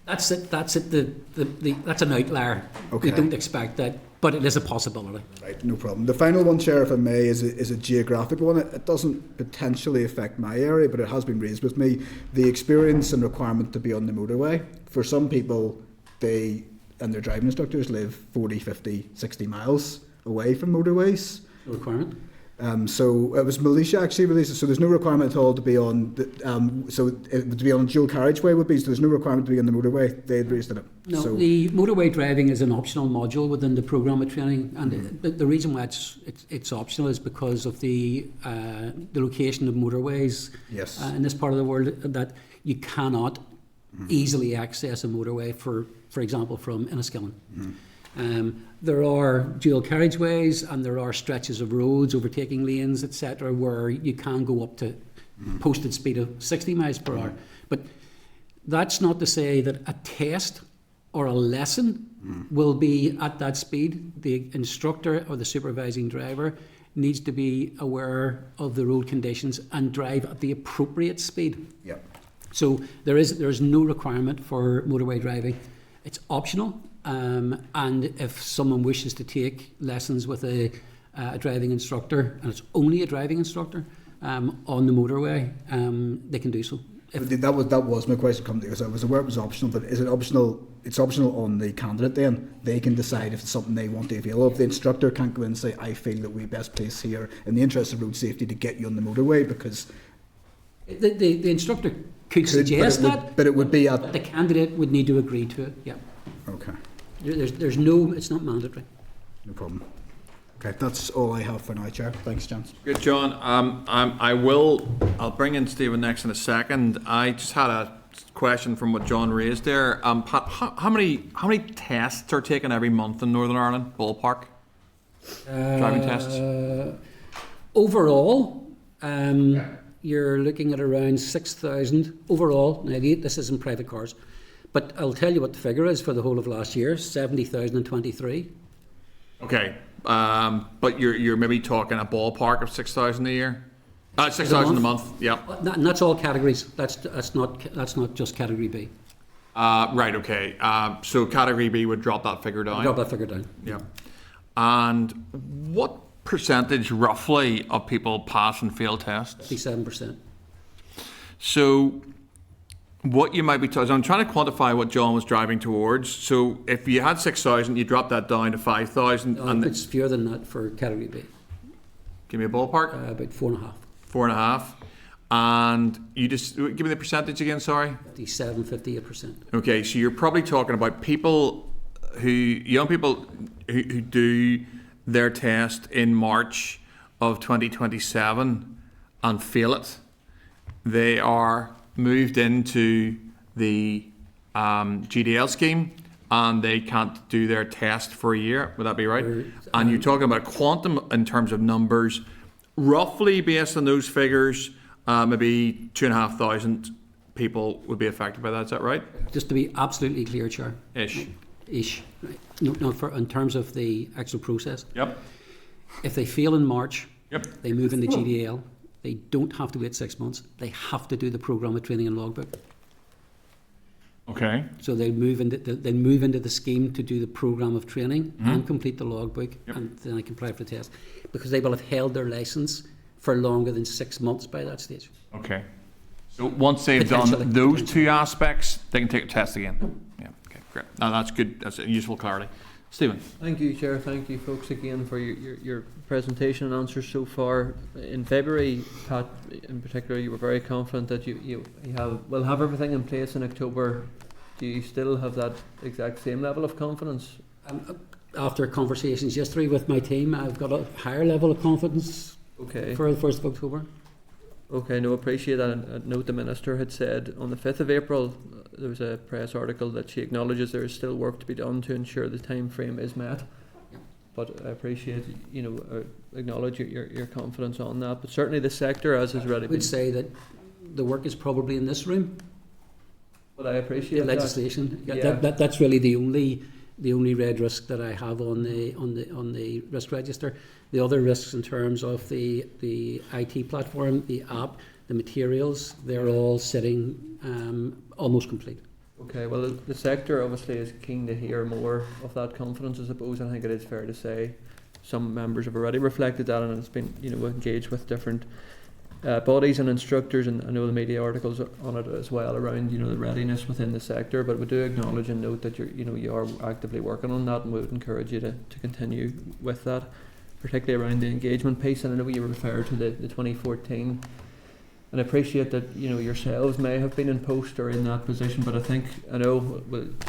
That's it. That's an outlier. Okay. We don't expect that, but it is a possibility. Right, no problem. The final one, Chair, if I may, is a geographical one. It doesn't potentially affect my area, but it has been raised with me. The experience and requirement to be on the motorway. For some people, they and their driving instructors live 40, 50, 60 miles away from motorways. No requirement? So it was Malaysia actually released. So there's no requirement at all to be on. To be on a dual carriageway would be. So there's no requirement to be on the motorway. They raised it up. No, so the motorway driving is an optional module within the programme of training, and the reason why it's optional is because of the location of motorways. Yes. In this part of the world, that you cannot easily access a motorway, for example, from Enniskillen. There are dual carriageways and there are stretches of roads, overtaking lanes, etc., where you can go up to posted speed of 60 miles per hour. But that's not to say that a test or a lesson will be at that speed. The instructor or the supervising driver needs to be aware of the road conditions and drive at the appropriate speed. Yeah. So there is no requirement for motorway driving. It's optional. And if someone wishes to take lessons with a driving instructor, and it's only a driving instructor on the motorway, they can do so. That was my question coming to, because I was aware it was optional, but is it optional? It's optional on the candidate then. They can decide if it's something they want to avail of. The instructor can't go in and say, I feel that we best place here in the interest of road safety to get you on the motorway, because the instructor could suggest but it would be at the candidate would need to agree to it. Yeah. Okay. There's no, it's not mandatory. No problem. Okay, that's all I have for now, Chair. Thanks, gents. Good, John. I'll bring in Stephen next in a second. I just had a question from what John raised there. Pat, how many tests are taken every month in Northern Ireland, ballpark? Driving tests? Overall, you're looking at around 6,000 overall. Now, this isn't private cars, but I'll tell you what the figure is for the whole of last year: 70,023. Okay, but you're maybe talking a ballpark of 6,000 a year. 6,000 a month. Yeah. And that's all categories. That's not just category B. Right. Okay. So category B would drop that figure down. Drop that figure down. Yeah. And what percentage roughly of people pass and fail tests? 57%. So what you might be I'm trying to quantify what John was driving towards. So if you had 6,000, you drop that down to 5,000. And it's fewer than that for category B. Give me a ballpark. About 4.5. 4.5. And you just give me the percentage again. Sorry. 58%. Okay, so you're probably talking about young people who do their test in March of 2027 and fail it. They are moved into the GDL scheme and they can't do their test for a year. Would that be right? And you're talking about quantum in terms of numbers, roughly based on those figures, maybe 2,500 people would be affected by that. Is that right? Just to be absolutely clear, Chair. Ish. Right. No, in terms of the actual process. Yep. If they fail in March, yep, they move into GDL. They don't have to wait 6 months. They have to do the programme of training and logbook. Okay. So they'll move into the scheme to do the programme of training and complete the logbook, and then they can apply for the test, because they will have held their licence for longer than 6 months by that stage. Okay. So once they've done those two aspects, they can take a test again. Yeah. Okay. Great. Now that's good. That's a useful clarity. Stephen. Thank you, Chair. Thank you, folks, again for your presentation and answers so far. In February, Pat, in particular, you were very confident that you will have everything in place in October. Do you still have that exact same level of confidence? After conversations yesterday with my team, I've got a higher level of confidence. Okay. For the 1st of October. Okay, no, appreciate that. And a note the Minister had said on the 5th of April, there was a press article that she acknowledges there is still work to be done to ensure the time frame is met. But I appreciate, acknowledge your confidence on that. But certainly the sector, as has already been... I would say that the work is probably in this room. But I appreciate the legislation. Yeah. That's really the only red risk that I have on the risk register. The other risks in terms of the IT platform, the app, the materials, they're all sitting almost complete. Okay, well the sector obviously is keen to hear more of that confidence, I suppose. I think it is fair to say some members have already reflected that, and it's been engaged with different bodies and instructors, and I know the media articles on it as well around the readiness within the sector. But we do acknowledge and note that you are actively working on that, and we would encourage you to continue with that, particularly around the engagement piece. And I know you referred to the 2014, and I appreciate that yourselves may have been in post or in that position, but I know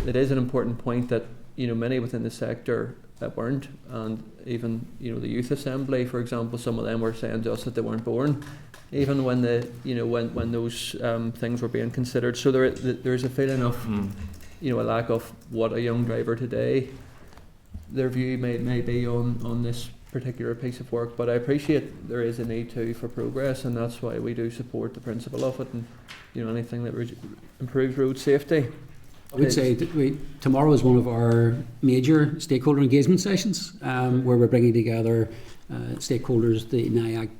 it is an important point that many within the sector weren't, and even the youth assembly, for example, some of them were saying to us that they weren't born even when when those things were being considered. So there's a feeling of a lack of what a young driver today, their view may be on this particular piece of work. But I appreciate there is a need for progress, and that's why we do support the principle of it, and anything that improves road safety. I would say that tomorrow is one of our major stakeholder engagement sessions, where we're bringing together stakeholders, the NIAC,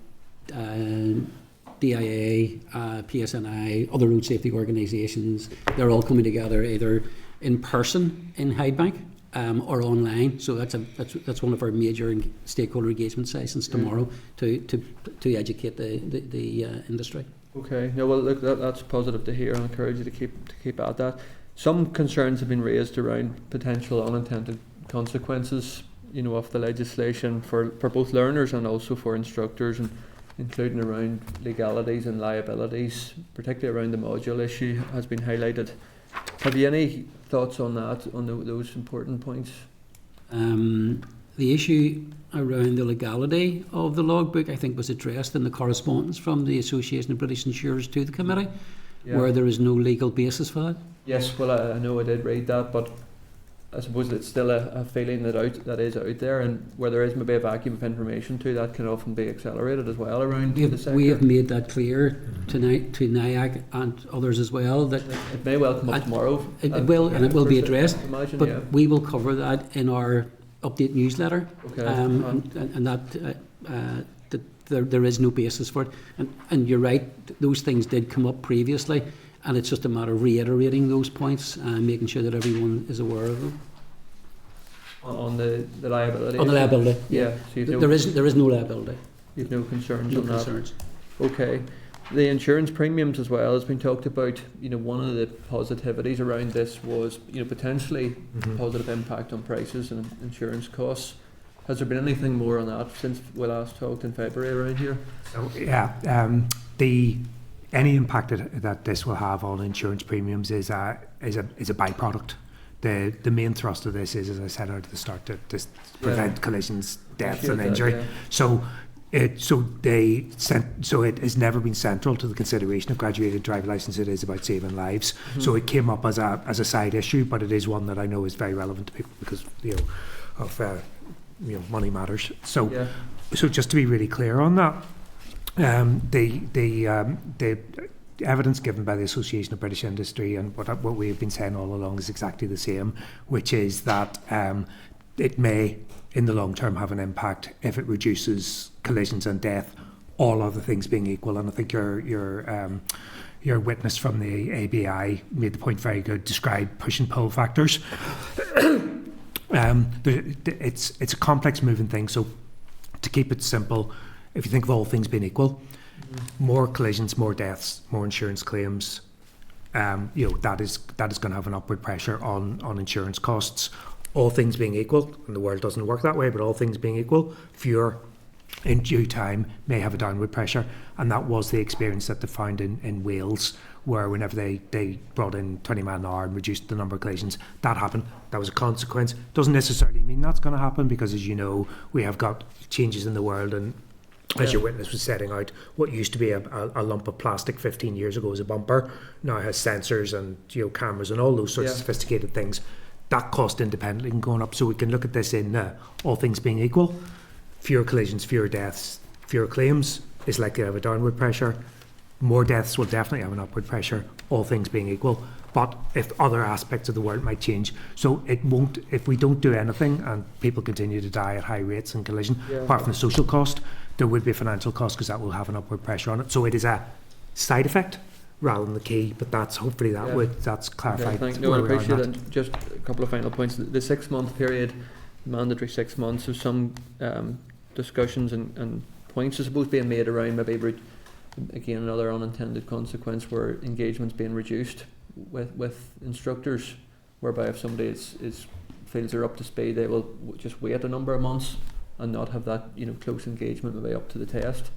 DIA, PSNI, other road safety organisations. They're all coming together either in person in Hydebank or online. So that's one of our major stakeholder engagement sessions tomorrow to educate the industry. Okay. Yeah. Well, look, that's positive to hear. I encourage you to keep at that. Some concerns have been raised around potential unintended consequences, of the legislation for both learners and also for instructors, and including around legalities and liabilities, particularly around the module issue has been highlighted. Have you any thoughts on that, on those important points? The issue around the legality of the logbook, I think, was addressed in the correspondence from the Association of British Insurers to the committee, where there is no legal basis for that. Yes, well, I know I did read that, but I suppose it's still a feeling that is out there, and where there is maybe a vacuum of information too, that can often be accelerated as well around the sector. We have made that clear tonight to NIAC and others as well, that it may well come up tomorrow. It will, and it will be addressed. Imagine, but we will cover that in our update newsletter. Okay. And that there is no basis for it. And you're right, those things did come up previously, and it's just a matter of reiterating those points and making sure that everyone is aware of them. On the liability? On the liability, yeah. So there is no liability. You've no concerns no on concerns. that? Okay. The insurance premiums as well has been talked about. One of the positivities around this was, potentially positive impact on prices and insurance costs. Has there been anything more on that since we last talked in February around here? So any impact that this will have on insurance premiums is a byproduct. The main thrust of this is, as I said at the start, to prevent collisions, deaths, and injury. Yeah. So it has never been central to the consideration of graduated driver licence. It is about saving lives. So it came up as a side issue, but it is one that I know is very relevant to people because of money matters. So just to be really clear on that, the evidence given by the Association of British Industry and what we have been saying all along is exactly the same, which is that it may, in the long term, have an impact if it reduces collisions and death, all other things being equal. And I think your witness from the ABI made the point very good, described push and pull factors. It's a complex moving thing, so to keep it simple, if you think of all things being equal, more collisions, more deaths, more insurance claims, that is going to have an upward pressure on insurance costs. All things being equal, and the world doesn't work that way, but all things being equal, fewer in due time may have a downward pressure, and that was the experience that they found in Wales, where whenever they brought in 20 mile an hour and reduced the number of collisions, that happened. That was a consequence. Doesn't necessarily mean that's going to happen, because as you know, we have got changes in the world, and as your witness was setting out, what used to be a lump of plastic 15 years ago as a bumper now has sensors and cameras and all those sorts of sophisticated things. That cost independently can go up, so we can look at this in all things being equal. Fewer collisions, fewer deaths, fewer claims is likely to have a downward pressure. More deaths will definitely have an upward pressure, all things being equal. But if other aspects of the world might change, so it won't, if we don't do anything and people continue to die at high rates in collision, apart from the social cost, there would be a financial cost, because that will have an upward pressure on it. So it is a side effect rather than the key, but that's hopefully that's clarified. I appreciate it. Just a couple of final points. The 6 month period, mandatory 6 months, of some discussions and points I suppose being made around maybe again another unintended consequence where engagement's being reduced with instructors, whereby if somebody feels they're up to speed, they will just wait a number of months and not have that close engagement maybe up to the test.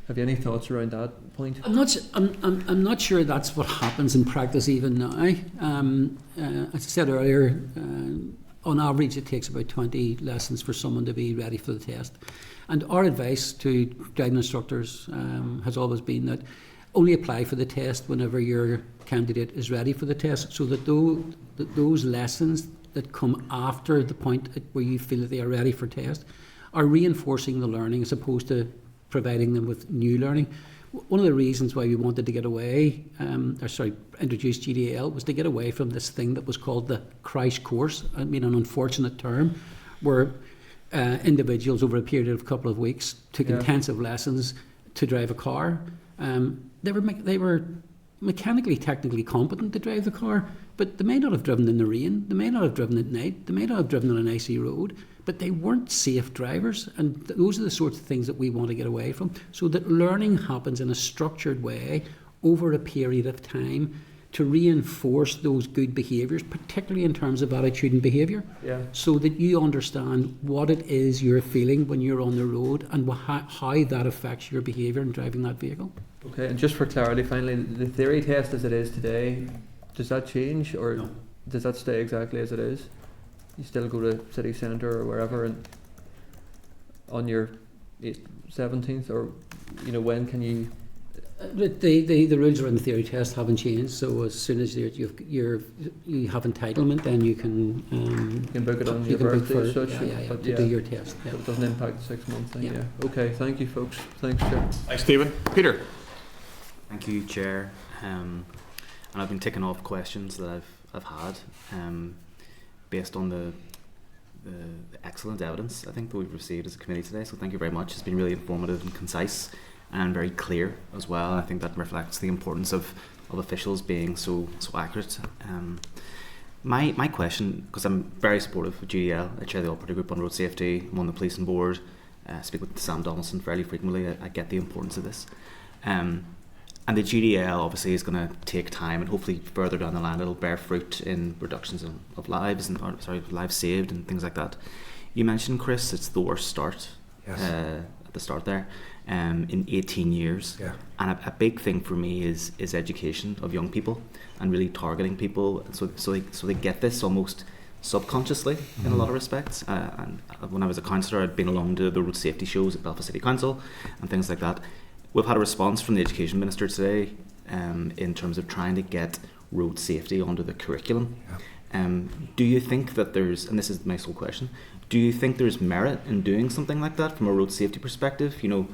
Have you any thoughts around that point? I'm not sure that's what happens in practice even now. As I said earlier, on average it takes about 20 lessons for someone to be ready for the test. And our advice to driving instructors has always been that only apply for the test whenever your candidate is ready for the test, so that those lessons that come after the point where you feel that they are ready for test are reinforcing the learning as opposed to providing them with new learning. One of the reasons why we wanted to get away, introduce GDL, was to get away from this thing that was called the crash course. I mean, an unfortunate term, where individuals over a period of a couple of weeks took intensive lessons to drive a car. They were mechanically, technically competent to drive the car, but they may not have driven in the rain, they may not have driven at night, they may not have driven on an icy road, but they weren't safe drivers. And those are the sorts of things that we want to get away from, so that learning happens in a structured way over a period of time to reinforce those good behaviours, particularly in terms of attitude and behaviour, so that you understand what it is you're feeling when you're on the road and how that affects your behaviour in driving that vehicle. Okay, and just for clarity, finally, the theory test as it is today, does that change, or does that stay exactly as it is? You still go to city centre or wherever and on your 17th, or when can you The rules around the theory test haven't changed, so as soon as you have entitlement, then you can You can book it on your can book birthday for as such, to yeah. do your test. Yeah. So it doesn't impact the 6 month thing, Yeah. yeah. Okay, thank you folks. Thanks, Chair. Thanks, Stephen. Peter. Thank you, Chair. And I've been ticking off questions that I've had based on the excellent evidence I think that we've received as a committee today. So thank you very much. It's been really informative and concise and very clear as well. I think that reflects the importance of officials being so accurate. My question, because I'm very supportive of GDL, I chair the operative group on road safety, I'm on the policing board, I speak with Sam Donaldson fairly frequently. I get the importance of this. And the GDL obviously is going to take time, and hopefully further down the line it'll bear fruit in reductions of lives lives saved and things like that. You mentioned, Chris, it's the worst start. Yes. At the start there, in 18 years. Yeah. And a big thing for me is education of young people and really targeting people so they get this almost subconsciously in a lot of respects. And when I was a councillor, I'd been along to the road safety shows at Belfast City Council and things like that. We've had a response from the Education Minister today in terms of trying to get road safety onto the curriculum. Yeah. Do you think that there's, and this is my sole question, do you think there's merit in doing something like that from a road safety perspective? You know,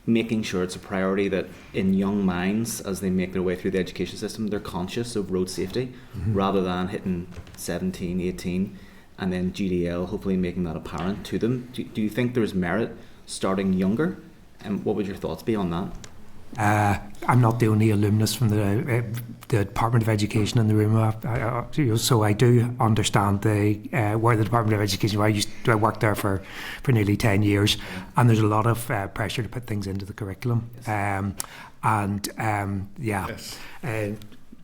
making sure it's a priority that in young minds, as they make their way through the education system, they're conscious of road safety rather than hitting 17, 18 and then GDL hopefully making that apparent to them. Do you think there's merit starting younger? And what would your thoughts be on that? I'm not the only alumnus from the Department of Education in the room, so I do understand where the Department of Education. I worked there for nearly 10 years, and there's a lot of pressure to put things into the curriculum,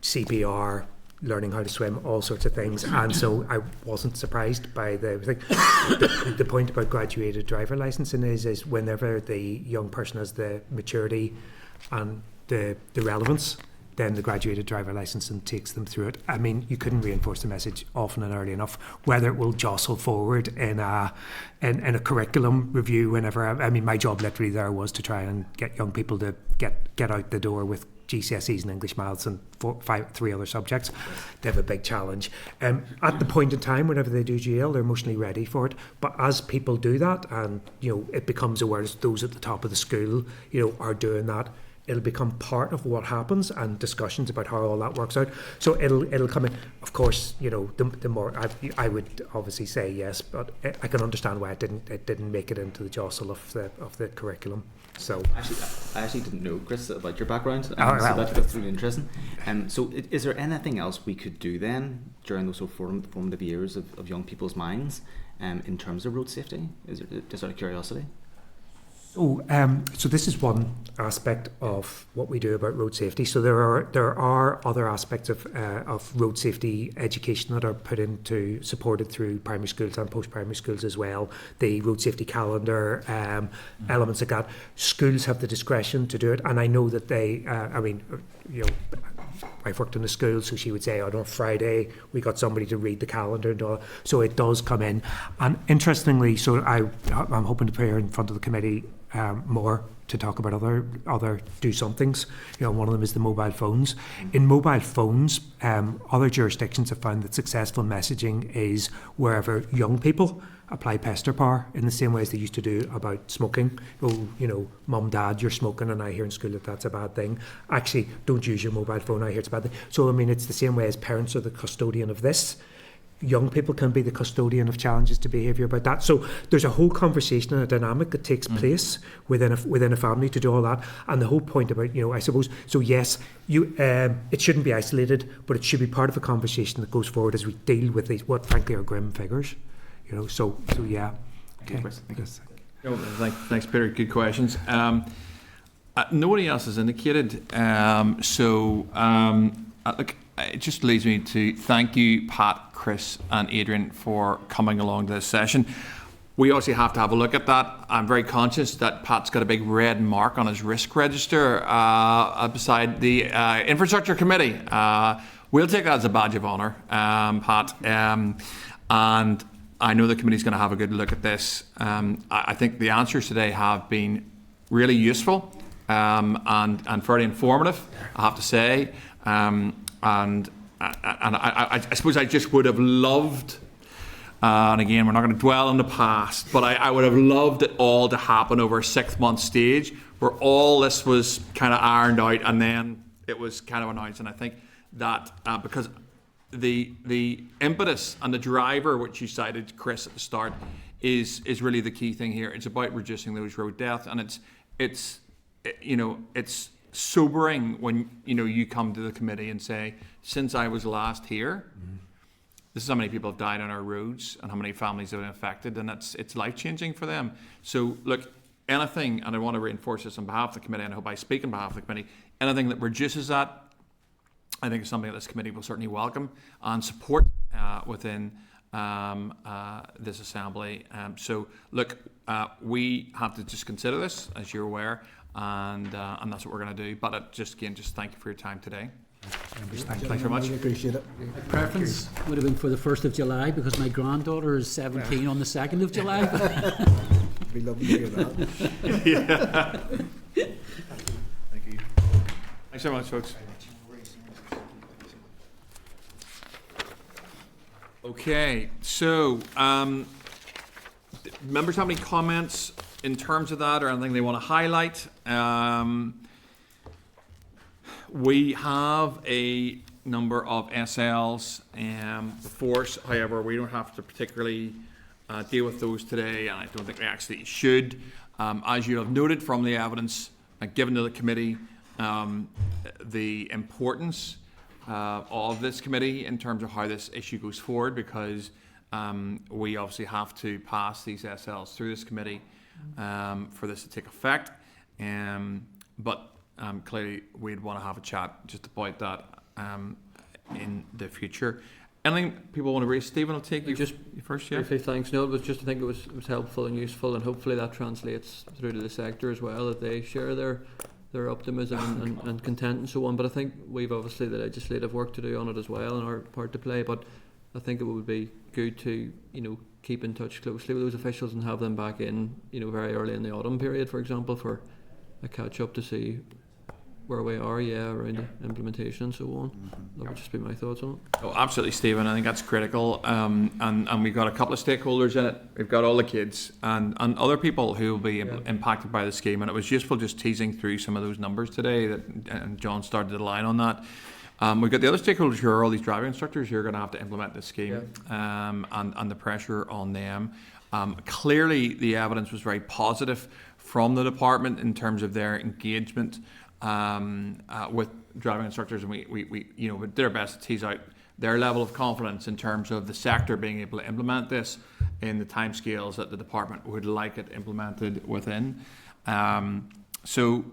CPR, learning how to swim, all sorts of things, and so I wasn't surprised by the thing. The point about graduated driver licensing is whenever the young person has the maturity and the relevance, then the graduated driver licensing takes them through it. I mean, you couldn't reinforce the message often and early enough. Whether it will jostle forward in a curriculum review whenever, I mean, my job literally there was to try and get young people to get out the door with GCSEs and English, Maths and three other subjects. They have a big challenge. At the point in time, whenever they do GL, they're emotionally ready for it. But as people do that, and it becomes awareness, those at the top of the school, are doing that, it'll become part of what happens and discussions about how all that works out. So it'll come in. Of course, the more I would obviously say yes, but I can understand why it didn't make it into the jostle of the curriculum. So I actually didn't know, Chris, about your background. So well. that's really interesting. So is there anything else we could do then during those sort of formative years of young people's minds in terms of road safety? Is it just out of curiosity? So this is one aspect of what we do about road safety. So there are other aspects of road safety education that are supported through primary schools and post-primary schools as well. The road safety calendar, elements like that. Schools have the discretion to do it, and I know that they. I've worked in a school, so she would say, on Friday we got somebody to read the calendar and all. So it does come in. And interestingly, so I'm hoping to appear in front of the committee more to talk about other do somethings. One of them is the mobile phones. In mobile phones, other jurisdictions have found that successful messaging is wherever young people apply pester power in the same way as they used to do about smoking. Mum, dad, you're smoking, and I hear in school that that's a bad thing. Actually, don't use your mobile phone, I hear it's a bad thing. So, I mean, it's the same way as parents are the custodian of this. Young people can be the custodian of challenges to behaviour about that. So there's a whole conversation and a dynamic that takes place within a family to do all that. And the whole point about, I suppose, so yes, it shouldn't be isolated, but it should be part of a conversation that goes forward as we deal with these, what frankly are grim figures. So yeah. Okay. Thanks, Peter. Good questions. Nobody else has indicated. Look, it just leaves me to thank you, Pat, Chris, and Adrian, for coming along to this session. We obviously have to have a look at that. I'm very conscious that Pat's got a big red mark on his risk register beside the Infrastructure Committee. We'll take that as a badge of honour, Pat. And I know the committee's going to have a good look at this. I think the answers today have been really useful. and very informative, I have to say. And I suppose I just would have loved, and again, we're not going to dwell on the past, but I would have loved it all to happen over a 6-month stage where all this was kind of ironed out and then it was kind of announced. And I think that because the impetus and the driver, which you cited, Chris, at the start, is really the key thing here. It's about reducing those road deaths, and it's sobering when you come to the committee and say, since I was last here, this is how many people have died on our roads and how many families have been affected, and it's life-changing for them. So look, anything, and I want to reinforce this on behalf of the committee, and I hope I speak on behalf of the committee, anything that reduces that, I think is something that this committee will certainly welcome and support within this assembly. So look, we have to just consider this, as you're aware, and that's what we're going to do. But just thank you for your time today. Thanks very much. I appreciate it. My preference would have been for the 1st of July because my granddaughter is 17 on the 2nd of July. It'd be lovely to hear that. Yeah. Thank you. Thanks so much, folks. Okay, so members have any comments in terms of that or anything they want to highlight? We have a number of SLs before us. However, we don't have to particularly deal with those today, and I don't think we actually should. As you have noted from the evidence given to the committee, the importance of this committee in terms of how this issue goes forward, because we obviously have to pass these SLs through this committee for this to take effect. But clearly we'd want to have a chat just about that in the future. Anything people want to raise? Stephen, I'll take you just first. Yeah. Briefly, thanks. No, it was just, I think it was helpful and useful, and hopefully that translates through to the sector as well, that they share their optimism and content and so on. But I think we've obviously the legislative work to do on it as well and our part to play. But I think it would be good to keep in touch closely with those officials and have them back in very early in the autumn period, for example, for a catch up to see where we are, around the implementation and so on. That would just be my thoughts on it. Oh, absolutely, Stephen. I think that's critical. And we've got a couple of stakeholders in it. We've got all the kids and other people who will be impacted by the scheme. And it was useful just teasing through some of those numbers today and John started the line on that. We've got the other stakeholders who are all these driving instructors who are going to have to implement this scheme, and the pressure on them. Clearly, the evidence was very positive from the department in terms of their engagement with driving instructors, and we did our best to tease out their level of confidence in terms of the sector being able to implement this in the timescales that the department would like it implemented within. So,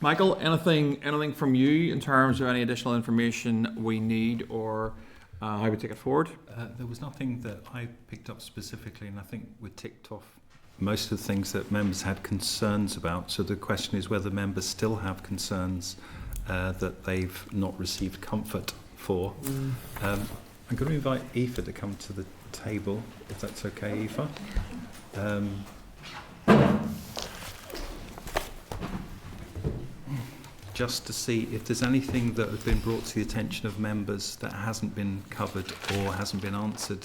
Michael, anything from you in terms of any additional information we need, or how we take it forward? There was nothing that I picked up specifically, and I think we ticked off most of the things that members had concerns about. So the question is whether members still have concerns that they've not received comfort for. I'm going to invite Aoife to come to the table, if that's okay, Aoife. Just to see if there's anything that has been brought to the attention of members that hasn't been covered or hasn't been answered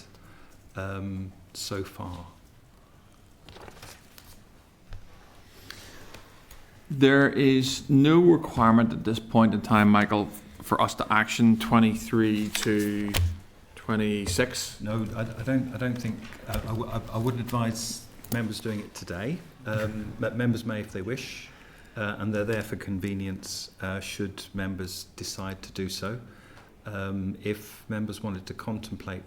so far. There is no requirement at this point in time, Michael, for us to action 23 to 26. No, I don't think. I wouldn't advise members doing it today. But members may if they wish, and they're there for convenience. Should members decide to do so, if members wanted to contemplate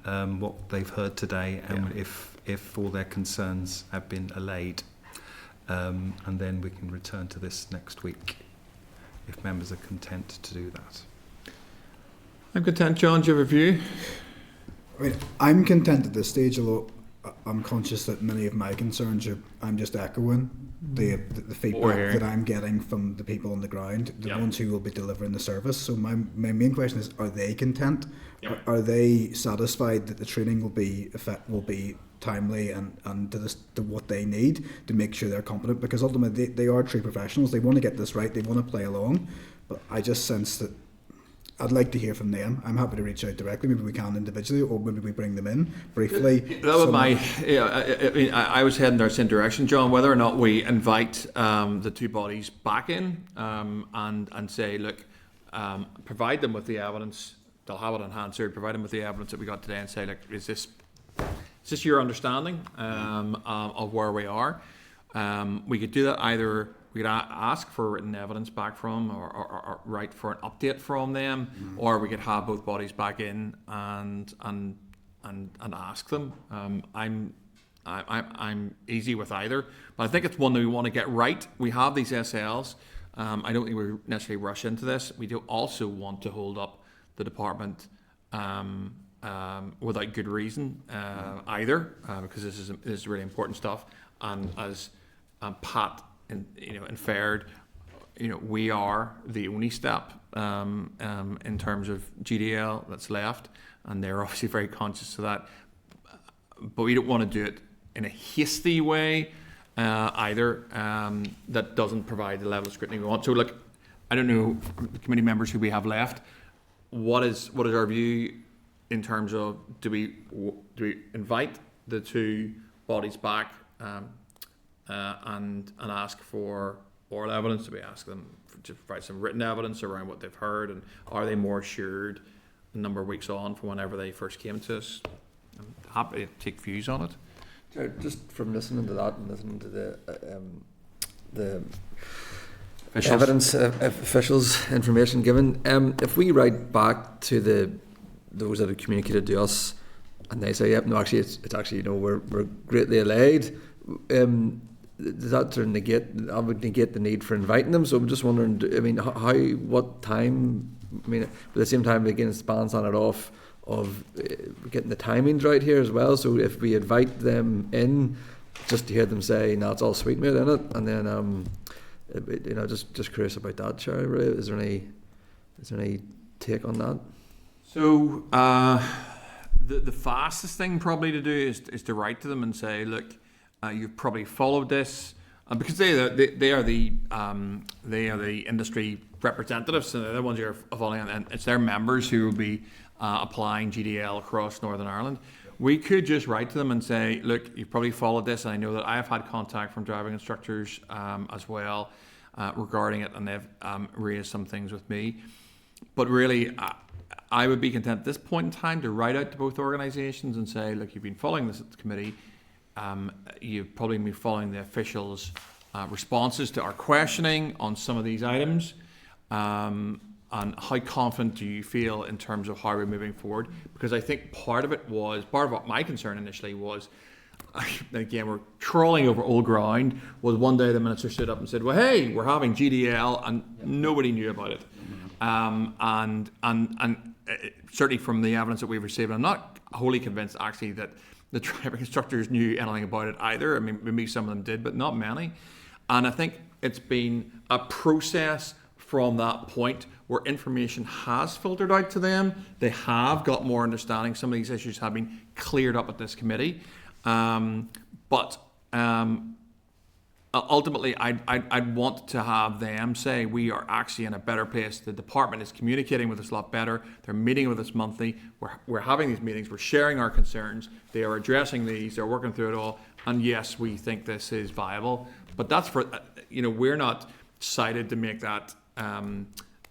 what they've heard today, and if all their concerns have been allayed. And then we can return to this next week if members are content to do that. I'm content. John, do you have a view? I mean, I'm content at this stage, although I'm conscious that many of my concerns I'm just echoing the feedback that I'm getting from the people on the ground, the ones who will be delivering the service. So my main question is, are they content? Are they satisfied that the training will be timely and to what they need to make sure they're competent, because ultimately they are trade professionals. They want to get this right, they want to play along, but I just sense that I'd like to hear from them. I'm happy to reach out directly. Maybe we can individually, or maybe we bring them in briefly. That was I was heading the same direction, John. Whether or not we invite the two bodies back in and say, look, provide them with the evidence. They'll have it on hand, sir. Provide them with the evidence that we got today, and say, look, is this your understanding of where we are? We could do that either. We could ask for written evidence back from, or write for an update from them, or we could have both bodies back in and ask them. I'm easy with either, but I think it's one that we want to get right. We have these SLs. I don't think we necessarily rush into this. We do also want to hold up the department without good reason either, because this is really important stuff. And as Pat inferred, we are the only step in terms of GDL that's left, and they're obviously very conscious of that. But we don't want to do it in a hasty way either, that doesn't provide the level of scrutiny we want. So look, I don't know, the committee members who we have left, what is our view in terms of do we invite the two bodies back and ask for oral evidence? Do we ask them to provide some written evidence around what they've heard, and are they more assured a number of weeks on from whenever they first came to us? I'm happy to take views on it. Just from listening to that and listening to the Officials. evidence, officials, information given, if we write back to those that have communicated to us, and they say, "Yep, no, actually, it's actually, we're greatly allayed," does that sort of negate the need for inviting them? So I'm just wondering, what time? At the same time, again, it's the balance on it off of getting the timings right here as well. So if we invite them in, just to hear them say, "No, it's all sweet, mate, isn't it?" And then, just curious about that, Chair. Really, is there any take on that? So the fastest thing probably to do is to write to them and say, look, you've probably followed this, because they are the industry representatives, and they're the ones who are following, and it's their members who will be applying GDL across Northern Ireland. We could just write to them and say, look, you've probably followed this, and I know that I have had contact from driving instructors as well regarding it, and they've raised some things with me. But really, I would be content at this point in time to write out to both organisations and say, look, you've been following this at the committee. You've probably been following the officials' responses to our questioning on some of these items. And how confident do you feel in terms of how we're moving forward? Because I think part of what my concern initially was, again, we're trawling over old ground, was one day the Minister stood up and said, well, hey, we're having GDL, and nobody knew about it. And certainly from the evidence that we've received, I'm not wholly convinced actually that the driving instructors knew anything about it either. I mean, maybe some of them did, but not many. And I think it's been a process from that point where information has filtered out to them. They have got more understanding. Some of these issues have been cleared up at this committee. But ultimately, I'd want to have them say we are actually in a better place. The department is communicating with us a lot better. They're meeting with us monthly. We're having these meetings. We're sharing our concerns. They are addressing these. They're working through it all. And yes, we think this is viable. But that's for, we're not cited to make that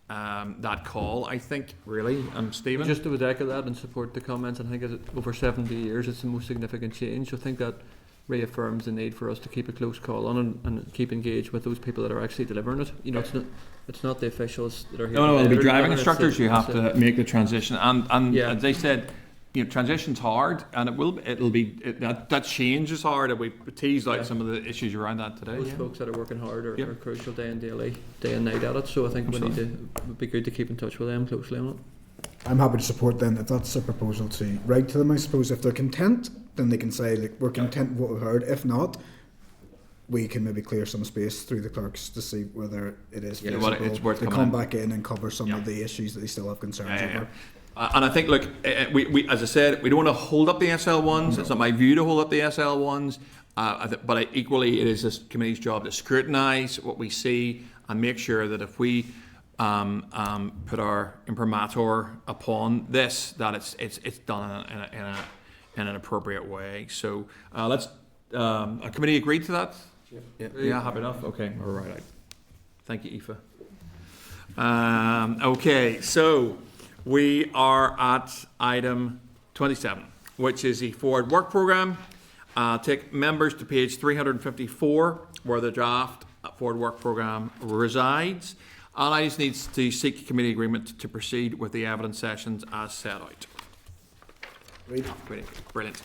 that call, I think, really. Stephen? Just to echo that and support the comments, I think over 70 years it's the most significant change. I think that reaffirms the need for us to keep a close call on and keep engaged with those people that are actually delivering it. It's not the officials that are here. No, it'll be driving instructors who have to make the transition. And yeah, as they said, transition's hard, and that change is hard, and we teased out some of the issues around that today. Those folks that are working hard are crucial day and night at it, so I think it would be good to keep in touch with them closely on it. I'm happy to support then if that's a proposal to write to them. I suppose if they're content, then they can say, like, we're content with what we've heard. If not, we can maybe clear some space through the clerks to see whether it is feasible it's worth to come back in and cover some of the issues that they still have concerns over. And I think, look, we as I said, we don't want to hold up the SL1s. It's not my view to hold up the SL1s. But equally, it is this committee's job to scrutinise what we see and make sure that if we put our imprimatur upon this, that it's done in an appropriate way. So let's. A committee agreed to that. Yeah, happy enough. Okay, all right. Thank you, Aoife. Okay, so we are at item 27, which is the forward work programme. Take members to page 354, where the draft forward work programme resides. And I just need to seek committee agreement to proceed with the evidence sessions as set out. Brilliant.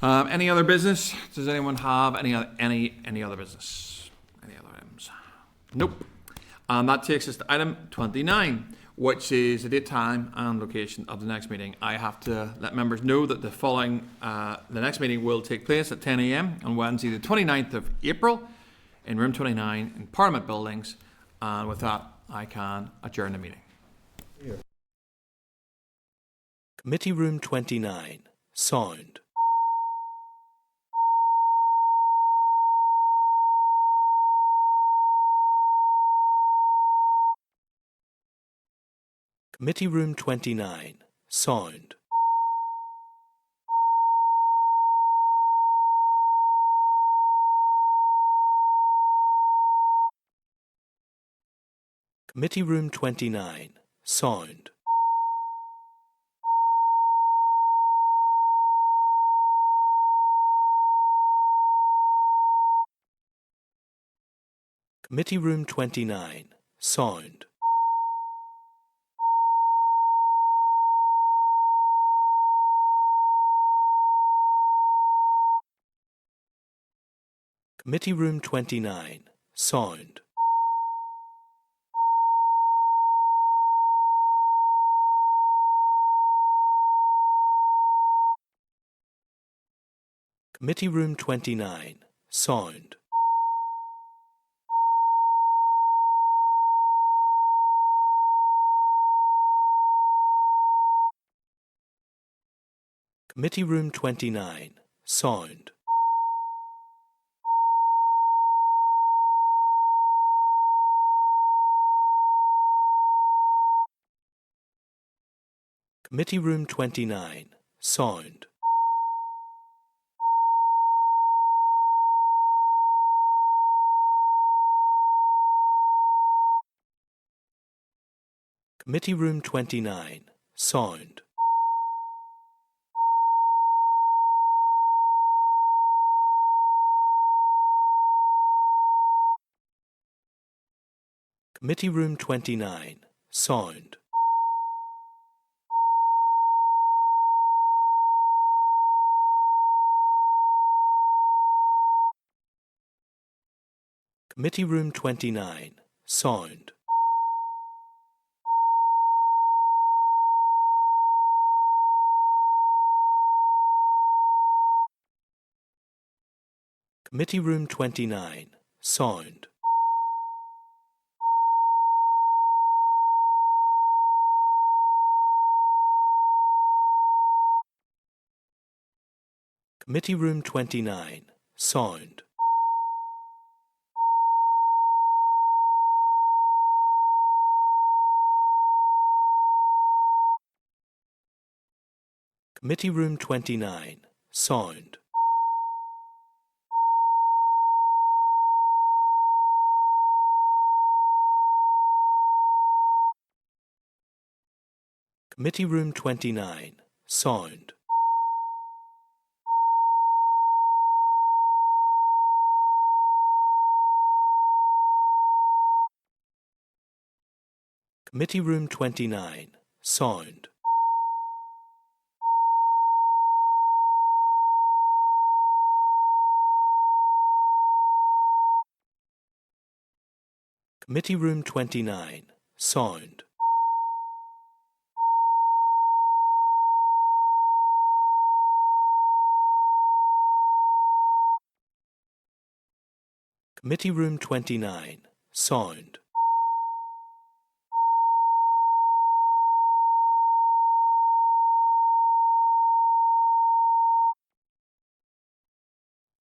Any other business? Does anyone have any other business? Any other items? Nope. That takes us to item 29, which is the date, time, and location of the next meeting. I have to let members know that the next meeting will take place at 10 a.m. on Wednesday, the 29th of April, in room 29 in Parliament Buildings. And with that, I can adjourn the meeting. Committee Room 29, sound. Committee Room 29, sound. Committee Room 29, sound. Committee Room 29, sound. Committee Room 29, sound. Committee Room 29, sound. Committee Room 29, sound. Committee Room 29, sound. Committee Room 29, sound. Committee Room 29, sound. Committee Room 29, sound. Committee Room 29, sound. Committee Room 29, sound. Committee Room 29, sound. Committee Room 29, sound. Committee Room 29, sound. Committee Room 29, sound. Committee Room 29, sound.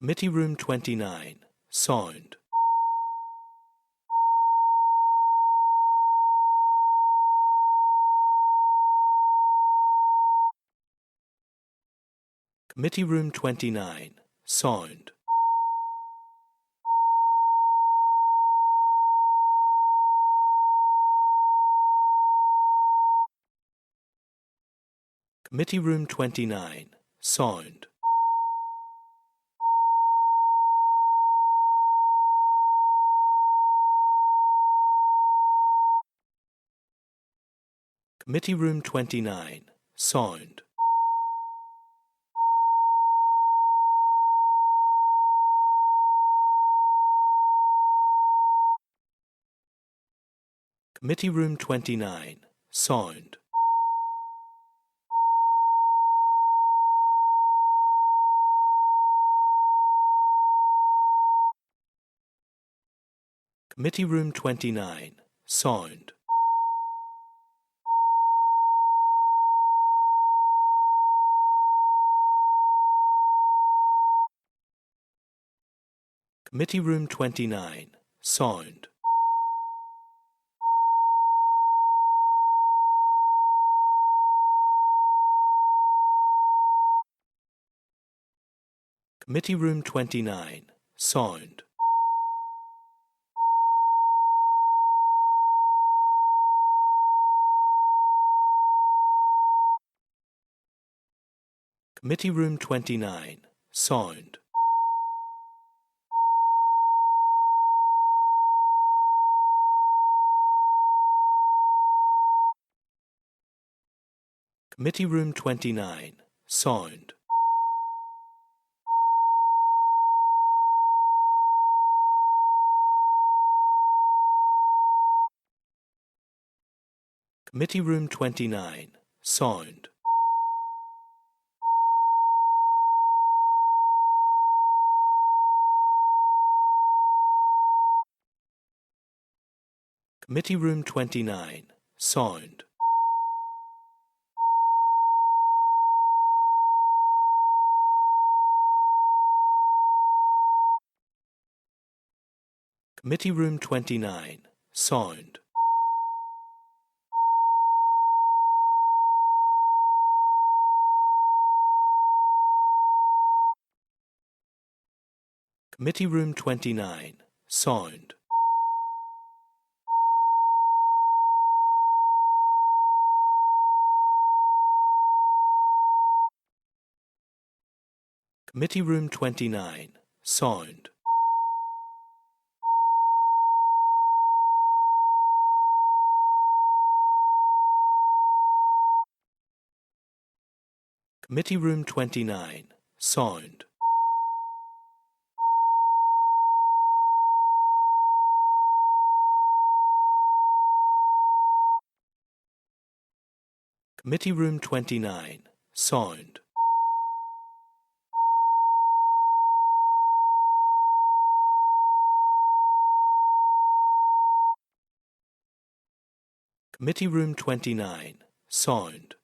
Committee Room 29, Sound. Committee Room 29, Sound. Committee Room 29, Sound. Committee Room 29, Sound. Committee Room 29, Sound. Committee Room 29, Sound. Committee Room 29, Sound. Committee Room 29, Sound. Committee Room 29, Sound. Committee Room 29, Sound. Committee Room 29, Sound. Committee Room 29, Sound. Committee Room 29, Sound. Committee Room 29, Sound. Committee Room 29, Sound. Committee Room 29, Sound. Committee Room 29, Sound. Committee Room 29, Sound.